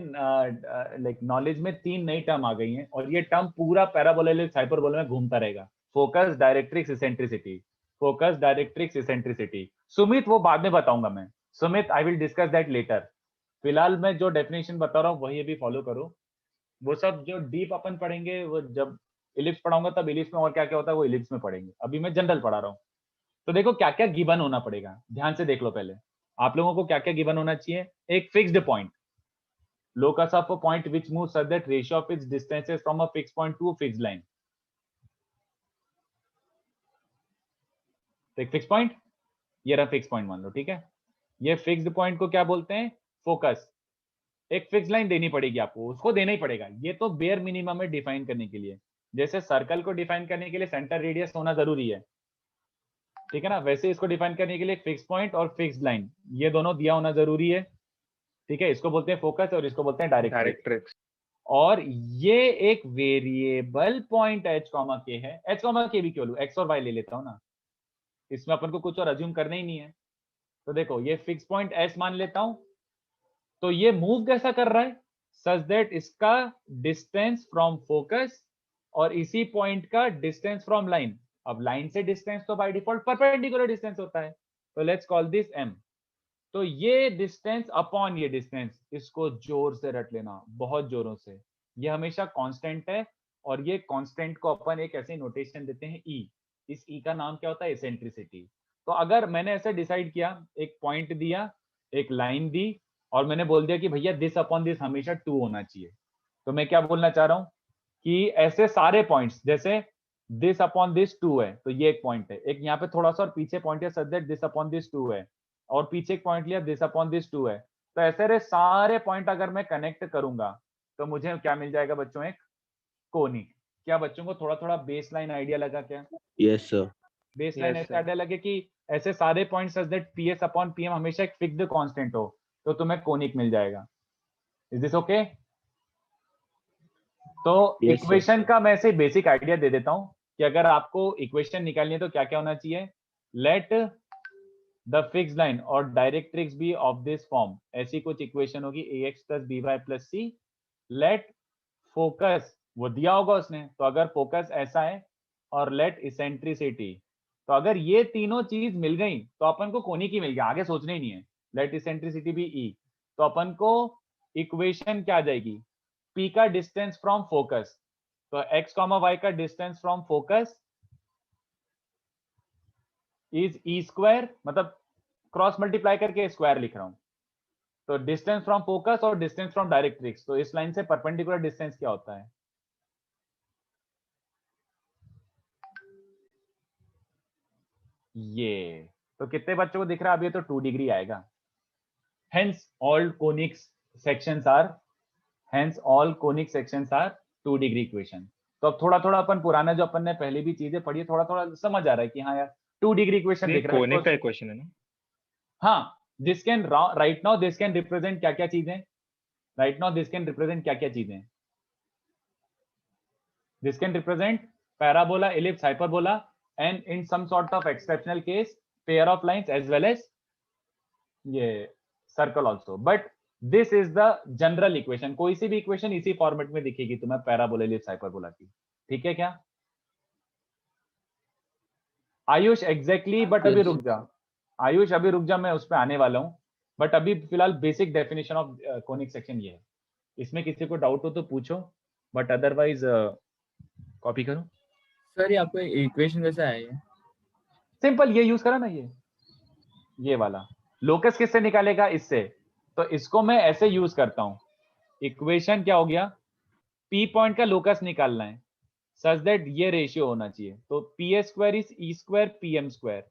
लाइक नॉलेज में 3 नई टर्म आ गई हैं, और ये टर्म पूरा पैराबोला हाइपरबोला में घूमता रहेगा। Focus, directrix, eccentricity, focus, directrix, eccentricity. Sumit वो बाद में बताऊंगा मैं, Sumit I will discuss that later. फिलहाल मैं जो डेफिनेशन बता रहा हूँ वही अभी फॉलो करो। वो सब जो डीप अपन पढ़ेंगे, वो जब इलिप्स पढ़ाऊंगा तब इलिप्स में और क्या क्या होता है वो इलिप्स में पढ़ेंगे। अभी मैं जनरल पढ़ा रहा हूँ। तो देखो क्या क्या गिवन होना पड़ेगा, ध्यान से देख लो पहले आप लोगों को क्या क्या गिवन होना चाहिए। एक fixed point, locus of a point which moves such that ratio of its distances from a fixed point to a fixed line। तो एक फिक्स पॉइंट, ये रहा फिक्स पॉइंट मान लो, ठीक है। ये फिक्स्ड पॉइंट को क्या बोलते हैं? फोकस। एक फिक्स लाइन देनी पड़ेगी आपको, उसको देना ही पड़ेगा, ये तो बेयर मिनिमम है डिफाइन करने के लिए। जैसे सर्कल को डिफाइन करने के लिए सेंटर रेडियस होना जरूरी है, ठीक है ना, वैसे इसको डिफाइन करने के लिए फिक्स पॉइंट और फिक्स लाइन ये दोनों दिया होना जरूरी है, ठीक है। इसको बोलते हैं फोकस और इसको बोलते हैं डायरेक्ट्रिक्स। और ये एक वेरिएबल पॉइंट h, k है। h, k भी क्यों लूं, x और y ले लेता हूं ना, इसमें अपन को कुछ और अज्यूम करना ही नहीं है। तो देखो ये फिक्स पॉइंट s मान लेता हूं, तो ये मूव कैसा कर रहा है, सच दैट इसका डिस्टेंस फ्रॉम फोकस और इसी पॉइंट का डिस्टेंस फ्रॉम लाइन, अब लाइन से डिस्टेंस तो बाय डिफॉल्ट परपेंडिकुलर डिस्टेंस होता है, तो लेट्स कॉल दिस m। तो ये डिस्टेंस अपॉन ये डिस्टेंस, इसको जोर से रट लेना, बहुत जोरों से, ये हमेशा कांस्टेंट है, और ये कांस्टेंट को अपन एक ऐसे नोटेशन देते हैं e। इस e का नाम क्या होता है, एसेंट्रिसिटी। तो अगर मैंने ऐसे डिसाइड किया, एक पॉइंट दिया, एक लाइन दी, और मैंने बोल दिया कि भैया दिस अपॉन दिस हमेशा 2 होना चाहिए, तो मैं क्या बोलना चाह रहा हूं कि ऐसे सारे पॉइंट्स, जैसे दिस अपॉन दिस 2 है, तो ये एक पॉइंट है, एक यहाँ पे थोड़ा सा और पीछे पॉइंट है such that this upon this 2 है, और पीछे एक पॉइंट लिया दिस अपॉन दिस 2 है, तो ऐसे रे सारे पॉइंट अगर मैं कनेक्ट करूंगा तो मुझे क्या मिल जाएगा बच्चों, एक कोनिक। क्या बच्चों को थोड़ा थोड़ा बेस लाइन आइडिया लगा क्या? Yes sir. बेस लाइन ऐसे आइडिया लगे कि ऐसे सारे point such that PS upon PM हमेशा एक फिक्स्ड कांस्टेंट हो, तो तुम्हें कोनिक मिल जाएगा। Is this okay? तो इक्वेशन का मैं ऐसे बेसिक आइडिया दे देता हूं कि अगर आपको इक्वेशन निकालनी है तो क्या क्या होना चाहिए। लेट द फिक्स लाइन और directrix be of this form, ऐसी कुछ इक्वेशन होगी ax plus B Y plus C. Let focus, वो दिया होगा उसने, तो अगर फोकस ऐसा है, और लेट इसेंट्रिसिटी, तो अगर ये तीनों चीज मिल गई तो अपन को कोनिक ही मिल गया, आगे सोचना ही नहीं है। लेट इसेंट्रिसिटी भी ई, तो अपन को इक्वेशन क्या आ जाएगी, p का डिस्टेंस फ्रॉम फोकस, तो x, y का distance from focus is E square, मतलब क्रॉस मल्टीप्लाई करके स्क्वायर लिख रहा हूं, तो डिस्टेंस फ्रॉम फोकस और डिस्टेंस फ्रॉम डायरेक्ट्रिक्स, तो इस लाइन से परपेंडिकुलर डिस्टेंस क्या होता है, ये। तो कितने बच्चों को दिख रहा है अब, ये तो 2 डिग्री आएगा। Hence all conic sections are, hence all conic sections are 2 degree equation. तो अब थोड़ा थोड़ा अपन पुराना जो अपन ने पहले भी चीजें पढ़ी, थोड़ा थोड़ा समझ आ रहा है कि हाँ यार 2 डिग्री इक्वेशन दिख रहा है। कोनिक का इक्वेशन है ना? हाँ, this can write now this can represent क्या क्या चीजें, right now this can represent क्या क्या चीजें, this can represent parabola, ellipse, hyperbola, and in some sort of exceptional case pair of lines as well as ये circle also. But this is the general equation, कोई सी भी equation इसी format में दिखेगी तुम्हें पैराबोला, ellipse, hyperbola की, ठीक है क्या आयुष? एग्जैक्टली बट अभी रुक जा आयुष, अभी रुक जा, मैं उस पर आने वाला हूँ, बट अभी फिलहाल basic definition of conic section ये है। इसमें किसी को डाउट हो तो पूछो, बट अदरवाइज कॉपी करो। सर ये आपको इक्वेशन कैसे आया है? सिंपल, ये यूज करा ना, ये वाला लोकस किससे निकालेगा, इससे, तो इसको मैं ऐसे यूज करता हूं। इक्वेशन क्या हो गया, पी पॉइंट का लोकस निकालना है सच दैट ये रेशियो होना चाहिए, तो P A square is E square P M square,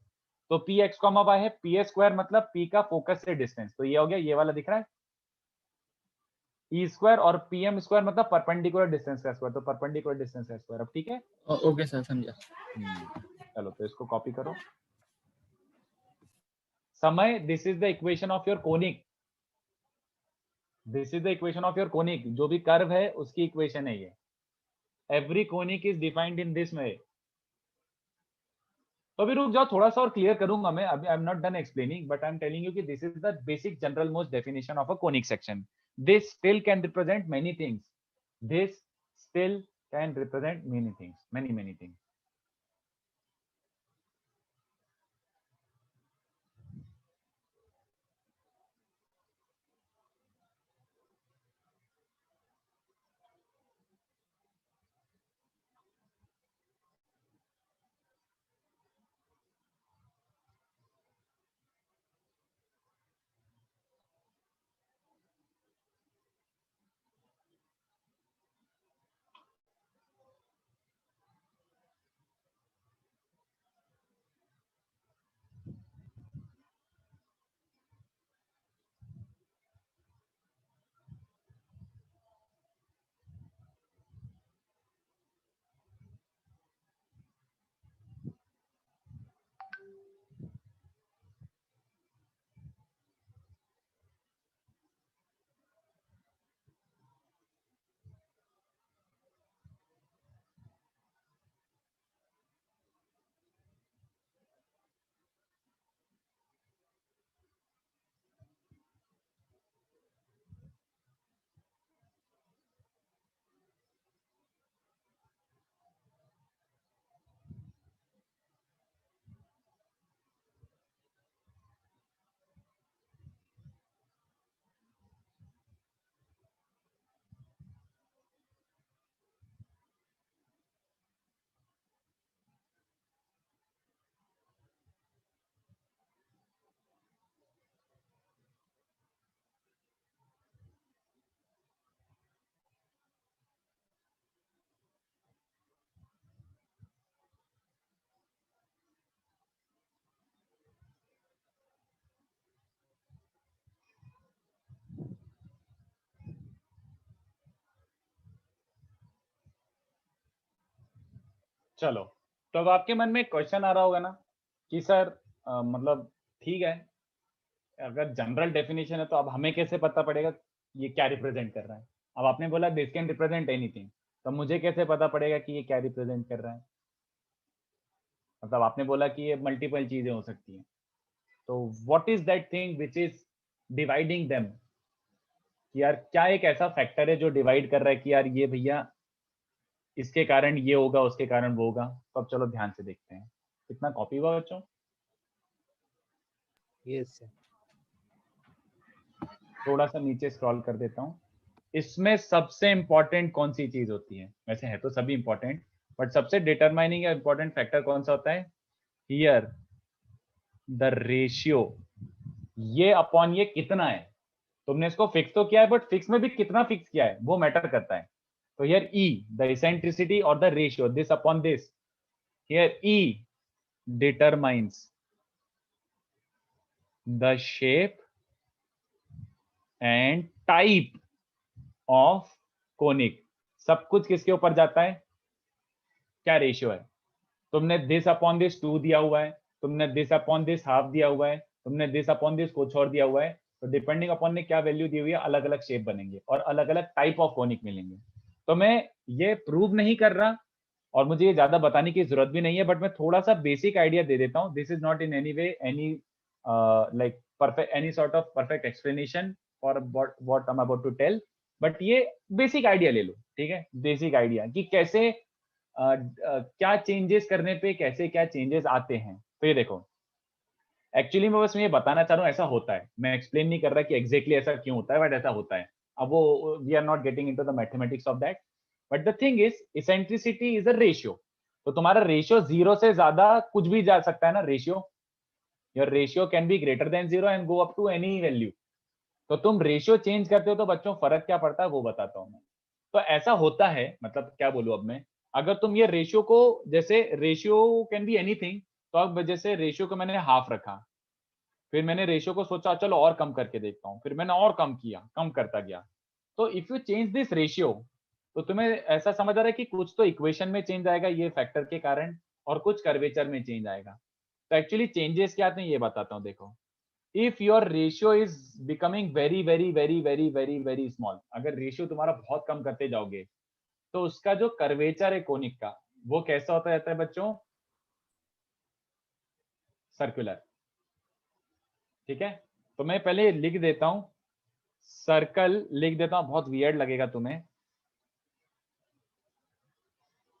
तो पी एक्स कॉमा वाई है, पी ए स्क्वायर मतलब पी का फोकस से डिस्टेंस, तो ये हो गया, ये वाला दिख रहा है ई स्क्वायर, और पी एम स्क्वायर मतलब परपेंडिकुलर डिस्टेंस का स्क्वायर, तो परपेंडिकुलर डिस्टेंस का स्क्वायर। अब ठीक है, ओके सर, समझा। चलो तो इसको कॉपी करो। समय, this is the equation of your conic, this is the equation of your conic, जो भी कर्व है उसकी इक्वेशन है ये। Every conic is defined in this way. तो अभी रुक जाओ, थोड़ा सा और क्लियर करूंगा मैं, अभी I am not done explaining, but I am telling you कि this is the basic general most definition of a conic section. This still can represent many things, this still can represent many things, many things. चलो, तो अब आपके मन में एक question आ रहा होगा ना कि सर मतलब ठीक है, अगर जनरल डेफिनेशन है तो अब हमें कैसे पता पड़ेगा ये क्या रिप्रेजेंट कर रहा है? अब आपने बोला दिस कैन रिप्रेजेंट एनीथिंग, तो मुझे कैसे पता पड़ेगा कि ये क्या रिप्रेजेंट कर रहा है? मतलब आपने बोला कि ये मल्टीपल चीजें हो सकती हैं, तो what is that thing which is dividing them? कि यार क्या एक ऐसा फैक्टर है जो डिवाइड कर रहा है कि यार ये भैया इसके कारण ये होगा, उसके कारण वो होगा? तो अब चलो ध्यान से देखते हैं। कितना कॉपी हुआ बच्चों? Yes sir. थोड़ा सा नीचे स्क्रॉल कर देता हूँ। इसमें सबसे इंपॉर्टेंट कौन सी चीज होती है? वैसे है तो सभी इंपॉर्टेंट, बट सबसे डिटरमाइनिंग या इंपॉर्टेंट फैक्टर कौन सा होता है? हियर द रेशियो, ये अपॉन ये कितना है। तुमने इसको फिक्स तो किया है, बट फिक्स में भी कितना फिक्स किया है वो मैटर करता है। तो हियर ई द इसेंट्रिसिटी और the ratio, this upon this, here E determines the shape and type of conic. सब कुछ किसके ऊपर जाता है? क्या रेशियो है? तुमने दिस अपॉन दिस 2 दिया हुआ है, तुमने दिस अपॉन दिस हाफ दिया हुआ है, तुमने दिस अपॉन दिस कुछ और दिया हुआ है, तो डिपेंडिंग अपॉन ने क्या वैल्यू दी हुई है, अलग अलग शेप बनेंगे और अलग अलग टाइप ऑफ कोनिक मिलेंगे। तो मैं ये प्रूव नहीं कर रहा और मुझे ये ज्यादा बताने की जरूरत भी नहीं है, बट मैं थोड़ा सा बेसिक आइडिया दे देता हूँ। This is not in any way any like perfect, any sort of perfect explanation for what I am about to tell, but ये बेसिक आइडिया ले लो, ठीक है? बेसिक आइडिया कि कैसे क्या चेंजेस करने पे कैसे क्या चेंजेस आते हैं। तो ये देखो, एक्चुअली मैं बस ये बताना चाह रहा हूँ ऐसा होता है, मैं एक्सप्लेन नहीं कर रहा कि एग्जैक्टली ऐसा क्यों होता है, बट ऐसा होता है। अब वो we are not getting into the mathematics of that, but the thing is eccentricity is a ratio. तो तुम्हारा रेशियो 0 से ज्यादा कुछ भी जा सकता है ना ratio. Your ratio can be greater than 0 and go up to any value. तो तुम रेशियो चेंज करते हो तो बच्चों फर्क क्या पड़ता है वो बताता हूँ मैं। तो ऐसा होता है, मतलब क्या बोलूं अब मैं, अगर तुम ये रेशियो को, जैसे रेशियो कैन बी एनीथिंग, तो अब जैसे रेशियो को मैंने हाफ रखा, फिर मैंने रेशियो को सोचा चलो और कम करके देखता हूँ, फिर मैंने और कम किया, कम करता गया। तो if you change this ratio, तो तुम्हें ऐसा समझ आ रहा है कि कुछ तो इक्वेशन में चेंज आएगा ये फैक्टर के कारण, और कुछ कर्वेचर में चेंज आएगा। तो एक्चुअली चेंजेस क्या आते हैं ये बताता हूँ। देखो, if your ratio is becoming very very very very very very small, अगर रेशियो तुम्हारा बहुत कम करते जाओगे, तो उसका जो कर्वेचर है कोनिक का, वो कैसा होता रहता है बच्चों? सर्कुलर। ठीक है, तो मैं पहले लिख देता हूं, सर्कल लिख देता हूं, बहुत वियर्ड लगेगा तुम्हें।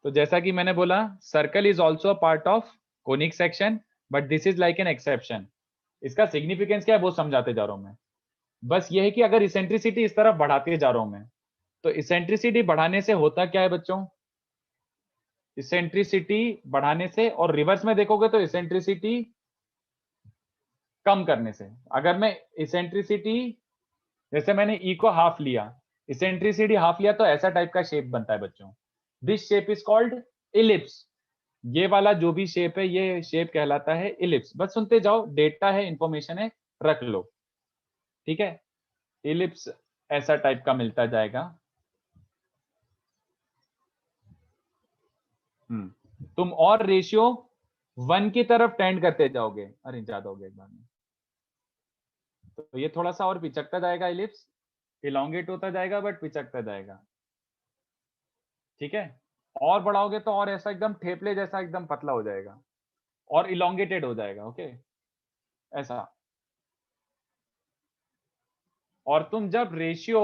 तो जैसा कि मैंने बोला, circle is also a part of conic section, but this is like an exception. इसका सिग्निफिकेंस क्या है वो समझाते जा रहा हूं मैं। बस ये है कि अगर इसेंट्रिसिटी इस तरफ बढ़ाते जा रहा हूं मैं, तो इसेंट्रिसिटी बढ़ाने से होता क्या है बच्चों? इसेंट्रिसिटी बढ़ाने से, और रिवर्स में देखोगे तो इसेंट्रिसिटी कम करने से। अगर मैं इसेंट्रिसिटी, जैसे मैंने ई को हाफ लिया, इसेंट्रिसिटी हाफ लिया, तो ऐसा टाइप का शेप बनता है बच्चों। This shape is called ellipse. ये वाला जो भी शेप है ये शेप कहलाता है इलिप्स। बस सुनते जाओ, डेटा है, इंफॉर्मेशन है, रख लो, ठीक है? इलिप्स ऐसा टाइप का मिलता जाएगा। तुम और रेशियो 1 की तरफ टेंड करते जाओगे। अरे ज्यादा हो गया एक बार में, तो ये थोड़ा सा और पिचकता जाएगा, इलिप्स इलोंगेट होता जाएगा, बट पिचकता जाएगा, ठीक है? और बढ़ाओगे तो और ऐसा एकदम ठेपले जैसा एकदम पतला हो जाएगा और इलोंगेटेड हो जाएगा, ओके? ऐसा। और तुम जब रेशियो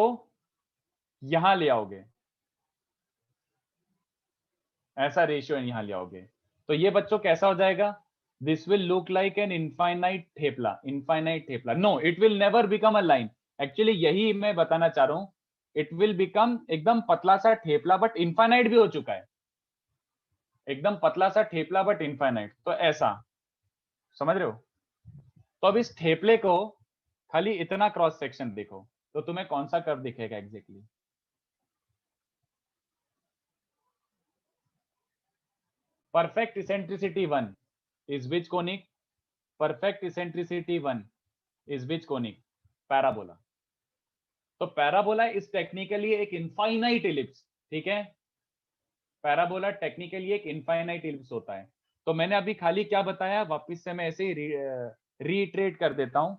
यहां ले आओगे, ऐसा रेशियो यहां ले आओगे, तो ये बच्चों कैसा हो जाएगा? This will look like an infinite thepla. Infinite thepla, no, it will never become a line. Actually यही मैं बताना चाह रहा हूं, इट विल बिकम एकदम पतला सा ठेपला, बट इनफाइनाइट भी हो चुका है। एकदम पतला सा ठेपला बट इनफाइनाइट, तो ऐसा, समझ रहे हो? तो अब इस ठेपले को खाली इतना क्रॉस सेक्शन देखो, तो तुम्हें कौन सा कर्व दिखेगा exactly? Perfect eccentricity 1 is which conic? Perfect eccentricity 1 is which conic? Parabola. तो पैराबोला इज टेक्निकली एक इनफाइनाइट इलिप्स, ठीक है? पैराबोला टेक्निकली एक इनफाइनाइट इलिप्स होता है। तो मैंने अभी खाली क्या बताया, वापस से मैं ऐसे ही रीइटरेट कर देता हूं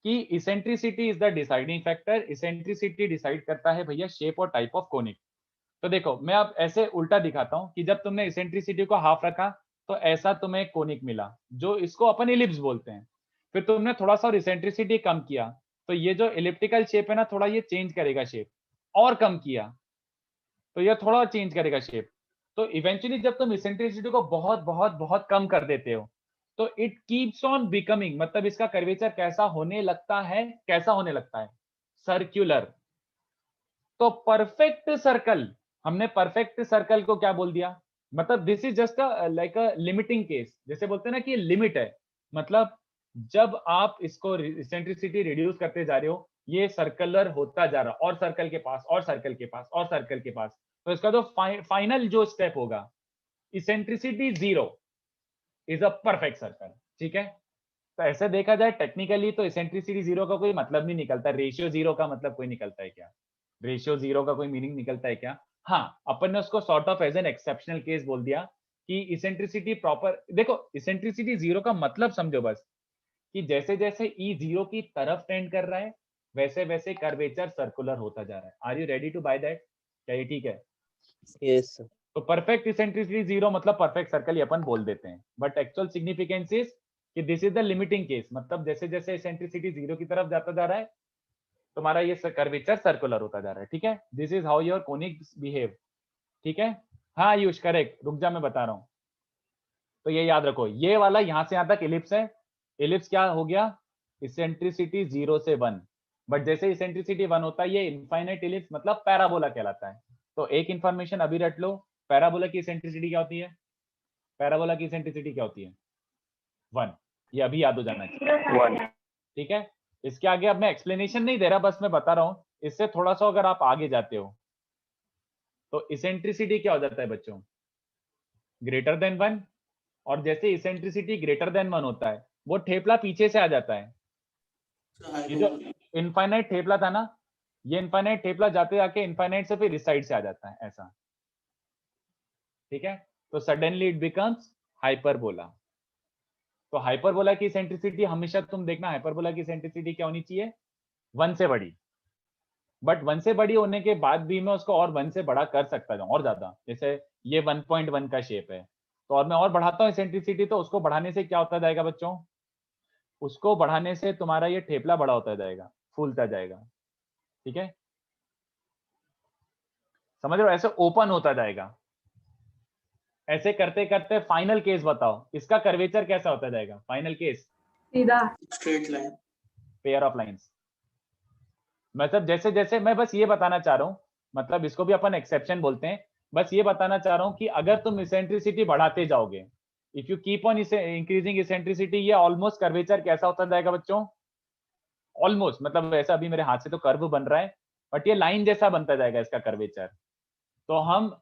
कि eccentricity is the deciding factor. Eccentricity decide करता है भैया शेप और टाइप ऑफ कोनिक। तो देखो मैं अब ऐसे उल्टा दिखाता हूं कि जब तुमने इसेंट्रिसिटी को हाफ रखा तो ऐसा तुम्हें कोनिक मिला, जो इसको अपन इलिप्स बोलते हैं। फिर तुमने थोड़ा सा इसेंट्रिसिटी कम किया तो ये जो इलिप्टिकल शेप है ना, थोड़ा ये चेंज करेगा शेप, और कम किया तो ये थोड़ा चेंज करेगा शेप। तो इवेंचुअली जब तुम इसेंट्रिसिटी को बहुत बहुत बहुत कम कर देते हो तो इट कीप्स ऑन बिकमिंग, मतलब इसका कर्वेचर कैसा होने लगता है, कैसा होने लगता है, सर्कुलर। तो परफेक्ट सर्कल, हमने परफेक्ट सर्कल को क्या बोल दिया, मतलब this is just like a limiting case. जैसे बोलते हैं ना कि ये लिमिट है, मतलब जब आप इसको इसेंट्रिसिटी रिड्यूस करते जा रहे हो ये सर्कुलर होता जा रहा, और सर्कल के पास, और सर्कल के पास, और सर्कल के पास। तो इसका जो फाइनल जो स्टेप होगा, eccentricity 0 is a perfect circle. ठीक है, तो ऐसे देखा जाए टेक्निकली तो इसेंट्रिसिटी 0 का कोई मतलब नहीं निकलता। रेशियो 0 का मतलब कोई निकलता है क्या, रेशियो 0 का कोई मीनिंग निकलता है क्या? हाँ, अपन ने उसको sort of as an exceptional case बोल दिया कि इसेंट्रिसिटी प्रॉपर, देखो इसेंट्रिसिटी 0 का मतलब समझो बस कि जैसे जैसे ई 0 की तरफ टेंड कर रहा है वैसे वैसे कर्वेचर सर्कुलर होता जा रहा है। Are you ready to buy that? क्या ये ठीक है? Yes sir. तो परफेक्ट इसेंट्रिसिटी 0 मतलब परफेक्ट सर्कल अपन बोल देते हैं, बट एक्चुअल सिग्निफिकेंस इज कि this is the limiting case, मतलब जैसे जैसे इसेंट्रिसिटी 0 की तरफ जाता जा रहा है तुम्हारा ये कर्वेचर सर्कुलर होता जा रहा है। ठीक है, this is how your conics behave. ठीक है, हाँ आयुष करेक्ट, रुक जा मैं बता रहा हूँ। तो ये याद रखो, ये वाला यहां से यहां तक इलिप्स है। इलिप्स क्या हो गया, इसेंट्रिसिटी 0 से 1, बट जैसे इसेंट्रिसिटी 1 होता है ये इनफाइनाइट इलिप्स मतलब पैराबोला कहलाता है। तो एक इंफॉर्मेशन अभी रट लो, पैराबोला की इसेंट्रिसिटी क्या होती है? पैराबोला की इसेंट्रिसिटी क्या होती है? 1। ये अभी याद हो जाना चाहिए। 1। ठीक है, इसके आगे अब मैं एक्सप्लेनेशन नहीं दे रहा, बस मैं बता रहा हूं। इससे थोड़ा सा अगर आप आगे जाते हो तो इसेंट्रिसिटी क्या हो जाता है बच्चों? Greater than 1। और जैसे इसेंट्रिसिटी ग्रेटर देन 1 होता है वो ठेपला पीछे से आ जाता है। ये जो इनफाइनाइट ठेपला था ना, ये इनफाइनाइट ठेपला जाते जाके इनफाइनाइट से फिर इस साइड से आ जाता है ऐसा। ठीक है, तो सडनली इट बिकम्स हाइपरबोला। तो हाइपरबोला की इसेंट्रिसिटी हमेशा तुम देखना, हाइपरबोला की इसेंट्रिसिटी क्या होनी चाहिए? 1 से बड़ी। बट 1 से बड़ी होने के बाद भी मैं उसको और 1 से बड़ा कर सकता हूँ और ज्यादा। जैसे ये 1.1 का शेप है तो और मैं और बढ़ाता हूँ इसेंट्रिसिटी, तो उसको बढ़ाने से क्या होता जाएगा बच्चों? उसको बढ़ाने से तुम्हारा ये ठेपला बड़ा होता जाएगा, फूलता जाएगा। ठीक है, समझ रहे हो? ऐसे ओपन होता जाएगा। ऐसे करते करते फाइनल केस बताओ, इसका कर्वेचर कैसा होता जाएगा? फाइनल केस सीधा straight line, pair of lines. मतलब जैसे जैसे मैं बस ये बताना चाह रहा हूं, मतलब इसको भी अपन एक्सेप्शन बोलते हैं, बस ये बताना चाह रहा हूं कि अगर तुम इसेंट्रिसिटी बढ़ाते जाओगे, if you keep on increasing eccentricity, ये ऑलमोस्ट कर्वेचर कैसा होता जाएगा बच्चों? ऑलमोस्ट, मतलब ऐसा अभी मेरे हाथ से तो कर्व बन रहा है बट ये लाइन जैसा बनता जाएगा इसका कर्वेचर। तो हम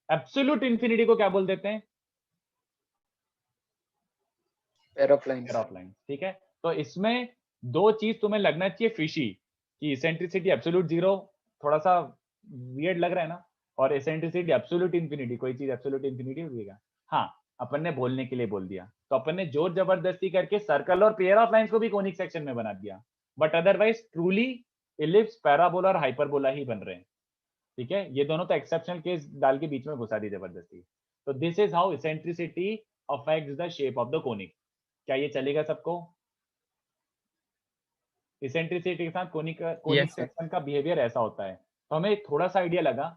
एब्सोल्यूट इंफिनिटी को क्या बोल देते हैं? Pair of lines. Pair of lines. ठीक है, तो इसमें दो चीज तुम्हें लगना चाहिए फिशी, कि इसेंट्रिसिटी एब्सोल्यूट 0 थोड़ा सा वियर्ड लग रहा है ना, और इसेंट्रिसिटी एब्सोल्यूट इंफिनिटी, कोई चीज एब्सोल्यूट इंफिनिटी होगा। हाँ, अपन ने बोलने के लिए बोल दिया, तो अपन ने जोर जबरदस्ती करके सर्कल और पेयर ऑफ लाइंस को भी कोनिक सेक्शन में बना दिया, but otherwise truly ellipse, parabola और हाइपरबोला ही बन रहे हैं। ठीक है, ये दोनों तो एक्सेप्शनल केस डाल के बीच में घुसा दी जबरदस्ती। तो this is how eccentricity affects the shape of the conic. क्या ये चलेगा सबको? इसेंट्रिसिटी के साथ कोनिक सेक्शन का बिहेवियर ऐसा होता है। तो हमें थोड़ा सा आइडिया लगा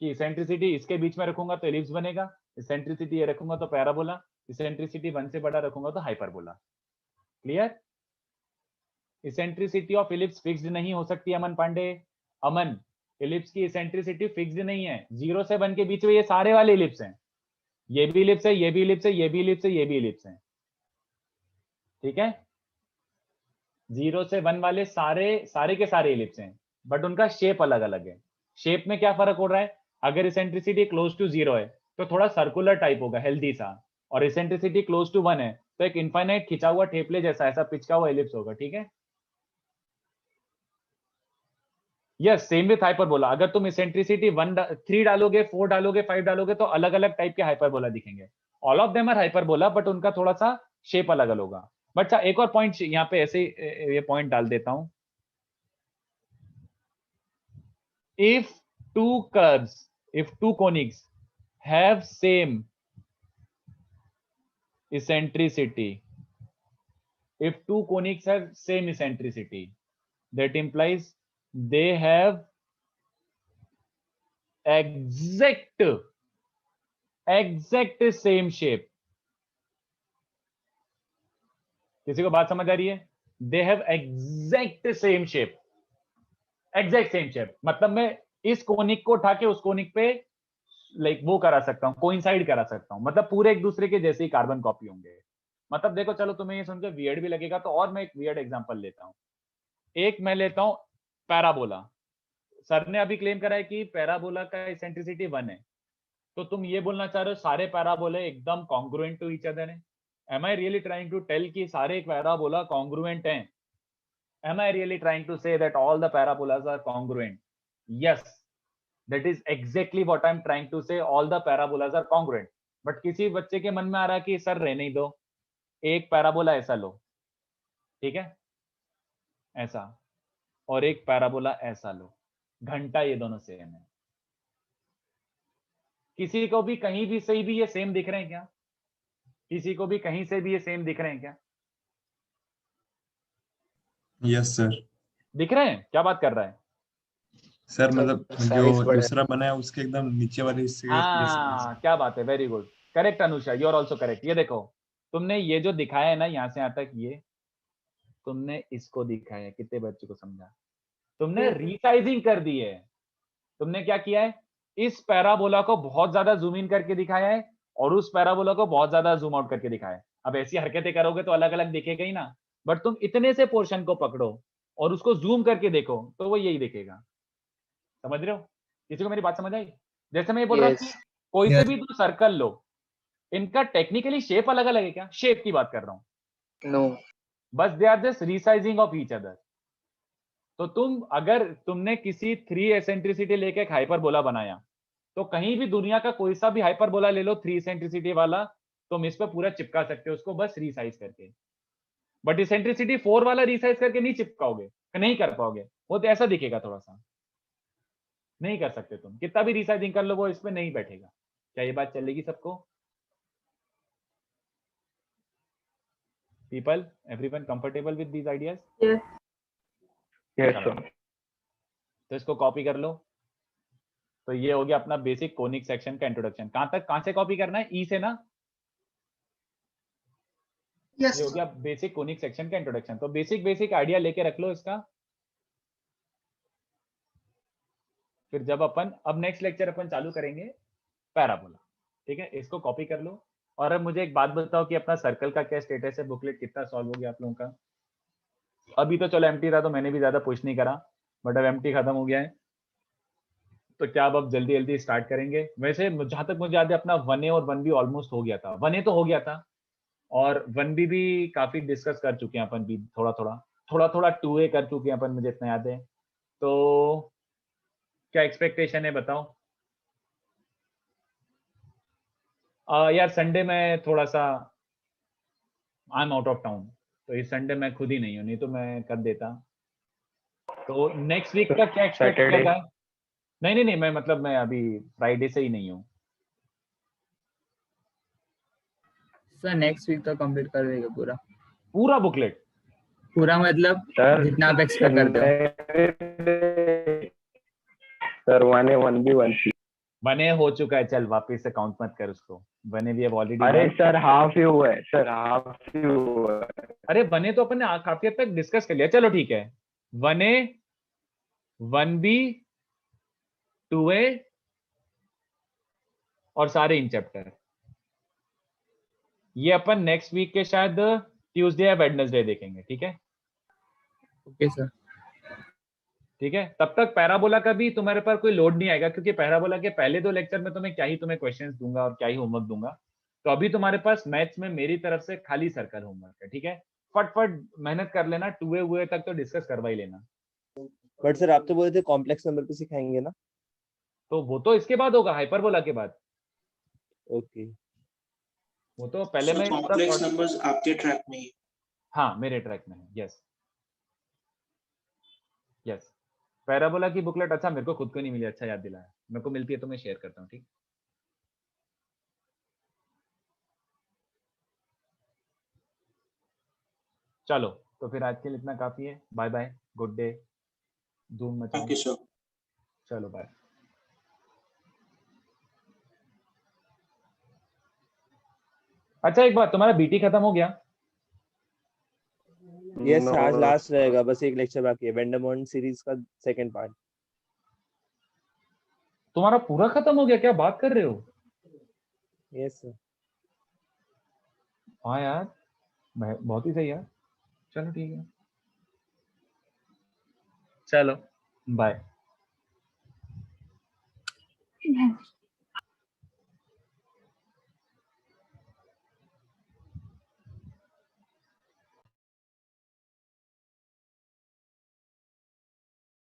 कि इसेंट्रिसिटी इसके बीच में रखूंगा तो एलिप्स बनेगा, इसेंट्रिसिटी ये रखूंगा तो पैराबोला, इसेंट्रिसिटी 1 से बड़ा रखूंगा तो hyperbola. Clear? Eccentricity of ellipse fixed नहीं हो सकती अमन पांडे। अमन, इलिप्स की इसेंट्रिसिटी फिक्स्ड नहीं है। 0 से 1 के बीच में ये सारे वाले इलिप्स हैं, ये भी इलिप्स है, ये भी इलिप्स है, ये भी इलिप्स है, ये भी इलिप्स है। ठीक है, 0 से 1 वाले सारे के सारे इलिप्स हैं, बट उनका शेप अलग अलग है। शेप में क्या फर्क हो रहा है? अगर इसेंट्रिसिटी क्लोज टू 0 है तो थोड़ा सर्कुलर टाइप होगा, हेल्दी सा, और इसेंट्रिसिटी क्लोज टू 1 है तो एक इनफाइनाइट खिंचा हुआ ठेपले जैसा ऐसा पिचका हुआ इलिप्स होगा। ठीक है, यस, सेम विथ हाइपरबोला। अगर तुम इसेंट्रिसिटी 3 डालोगे, 4 डालोगे, 5 डालोगे तो अलग अलग टाइप के हाइपरबोला दिखेंगे। All of them are hyperbola, but उनका थोड़ा सा शेप अलग अलग होगा। बट एक और पॉइंट यहाँ पे ऐसे ये पॉइंट डाल देता हूं। If two curves, if two conics have same eccentricity, if two conics have same eccentricity, that implies they have exact same shape. किसी को बात समझ आ रही है? They have exact same shape. exact same shape मतलब मैं इस कोनिक को उठा के उस कोनिक पे लाइक वो करा सकता हूँ, कोइंसाइड करा सकता हूँ, मतलब पूरे एक दूसरे के जैसे ही कार्बन कॉपी होंगे। मतलब देखो, चलो तुम्हें ये सुनकर वियर्ड भी लगेगा तो और मैं एक वियर्ड एग्जांपल लेता हूँ। एक मैं लेता हूँ पैराबोला। सर ने अभी क्लेम करा है कि पैराबोला का इसेंट्रिसिटी 1 है, तो तुम ये बोलना चाह रहे हो सारे पैराबोले एकदम कॉन्ग्रुएंट टू ईच अदर हैं? Am I really trying to tell कि सारे पैराबोला कॉन्ग्रुएंट हैं? Am I really trying to say that all the parabolas are congruent? Yes, that is exactly what I'm trying to say. All the parabolas are congruent. But किसी बच्चे के मन में आ रहा है कि सर रहने दो, एक पैराबोला ऐसा लो, ठीक है, ऐसा, और एक पैराबोला ऐसा लो, घंटा ये दोनों सेम है। किसी को भी कहीं भी सही भी ये सेम दिख रहे हैं क्या? किसी को भी कहीं से भी ये सेम दिख रहे हैं क्या? Yes sir. दिख रहे हैं? क्या बात कर रहा है सर? मतलब जो दूसरा बना है उसके एकदम नीचे वाले हिस्से। क्या बात है, very good, correct Anusha, you are also correct. ये देखो, तुमने ये जो दिखाया है ना यहाँ से यहाँ तक, ये तुमने इसको दिखाया है, कितने बच्चों को समझा? तुमने रीसाइजिंग कर दी है। तुमने क्या किया है? इस पैराबोला को बहुत ज्यादा जूम इन करके दिखाया है और उस पैराबोला को बहुत ज्यादा जूम आउट करके दिखाया है। अब ऐसी हरकतें करोगे तो अलग अलग दिखेगा ही ना, बट तुम इतने से पोर्शन को पकड़ो और उसको जूम करके देखो तो वो यही दिखेगा। समझ रहे हो? किसी को मेरी बात समझ आई? जैसे मैं ये बोल रहा हूँ कि कोई से भी दो सर्कल लो, इनका टेक्निकली शेप अलग अलग है क्या? शेप की बात कर रहा हूँ, नो, बस they are just resizing of each other. तो अगर तुमने किसी 3 एसेंट्रिसिटी लेके एक हाइपरबोला बनाया, तो कहीं भी दुनिया का कोई सा भी हाइपरबोला ले लो 3 एसेंट्रिसिटी वाला, तुम इस पर पूरा चिपका सकते हो उसको बस रीसाइज करके। बट इसेंट्रिसिटी 4 वाला रीसाइज करके नहीं चिपकाओगे, नहीं कर पाओगे, वो तो ऐसा दिखेगा, थोड़ा सा नहीं कर सकते तुम, कितना भी रीसाइजिंग कर लो वो इस पे नहीं बैठेगा। क्या ये बात चलेगी सबको? People, everyone comfortable with these ideas? Yes sir. तो इसको कॉपी कर लो। तो ये हो गया अपना बेसिक कोनिक सेक्शन का इंट्रोडक्शन। कहां से कॉपी करना है? ई से ना? ये हो गया बेसिक कोनिक सेक्शन का इंट्रोडक्शन। तो बेसिक आइडिया लेके रख लो इसका। फिर जब अब नेक्स्ट लेक्चर अपन चालू करेंगे पैराबोला, ठीक है, इसको कॉपी कर लो। और अब मुझे एक बात बताओ कि अपना सर्कल का क्या स्टेटस है? बुकलेट कितना सॉल्व हो गया आप लोगों का? अभी तो चलो एम्प्टी था तो मैंने भी ज्यादा पुश नहीं करा, बट अब एम्प्टी खत्म हो गया है, तो क्या अब जल्दी स्टार्ट करेंगे? वैसे जहां तक मुझे याद है अपना 1A और 1B ऑलमोस्ट हो गया था। 1A तो हो गया था और 1B भी काफी डिस्कस कर चुके हैं अपन भी, थोड़ा 2A कर चुके हैं अपन, मुझे इतना याद है। तो क्या एक्सपेक्टेशन है बताओ? यार संडे में थोड़ा सा I am out of town, तो इस संडे मैं खुद ही नहीं हूँ, नहीं तो मैं कर देता। तो नेक्स्ट वीक का क्या एक्सपेक्ट किया जाए? नहीं, मैं मतलब मैं अभी फ्राइडे से ही नहीं हूँ। सर नेक्स्ट वीक तो कंप्लीट कर देंगे पूरा बुकलेट? पूरा मतलब जितना आप एक्सपेक्ट करते हो। Sir 1A 1B 1C 1A हो चुका है, चल वापस से काउंट मत कर उसको। 1A भी अब ऑलरेडी। अरे सर हाफ ही हुआ है सर, हाफ ही हुआ है। अरे 1A तो अपन ने काफी हद तक डिस्कस कर लिया। चलो ठीक है, 1A 1B 2A और सारे इन चैप्टर, ये अपन नेक्स्ट वीक के शायद ट्यूसडे या वेडनेसडे देखेंगे, ठीक है? ओके सर, ठीक है। तब तक पैराबोला का भी तुम्हारे पर कोई लोड नहीं आएगा, क्योंकि पैराबोला के पहले 2 लेक्चर में तुम्हें क्वेश्चंस दूंगा और क्या ही होमवर्क दूंगा। तो अभी तुम्हारे पास मैथ्स में मेरी तरफ से खाली सर्कल होमवर्क है, ठीक है? फट मेहनत कर लेना, 2A तक तो डिस्कस करवा ही लेना। बट सर आप तो बोले थे कॉम्प्लेक्स नंबर पे सिखाएंगे ना? तो वो तो इसके बाद होगा, हाइपरबोला के बाद। ओके वो तो पहले मैं कॉम्प्लेक्स नंबर्स आपके ट्रैक में ही। हाँ मेरे ट्रैक में है। यस यस, पैराबोला की बुकलेट अच्छा मेरे को खुद को नहीं मिली, अच्छा याद दिलाया, मेरे को मिलती है तो मैं शेयर करता हूँ। ठीक, चलो तो फिर आज के लिए इतना काफी है। बाय बाय, गुड डे, धूम मचाओ। Thank you sir. चलो बाय। अच्छा एक बात, तुम्हारा बीटी खत्म हो गया? यस आज लास्ट रहेगा, बस एक लेक्चर बाकी है, वेंडामॉन्ट सीरीज का सेकंड पार्ट। तुम्हारा पूरा खत्म हो गया? क्या बात कर रहे हो? Yes sir. हाँ यार, बहुत ही सही यार। चलो ठीक है, चलो बाय।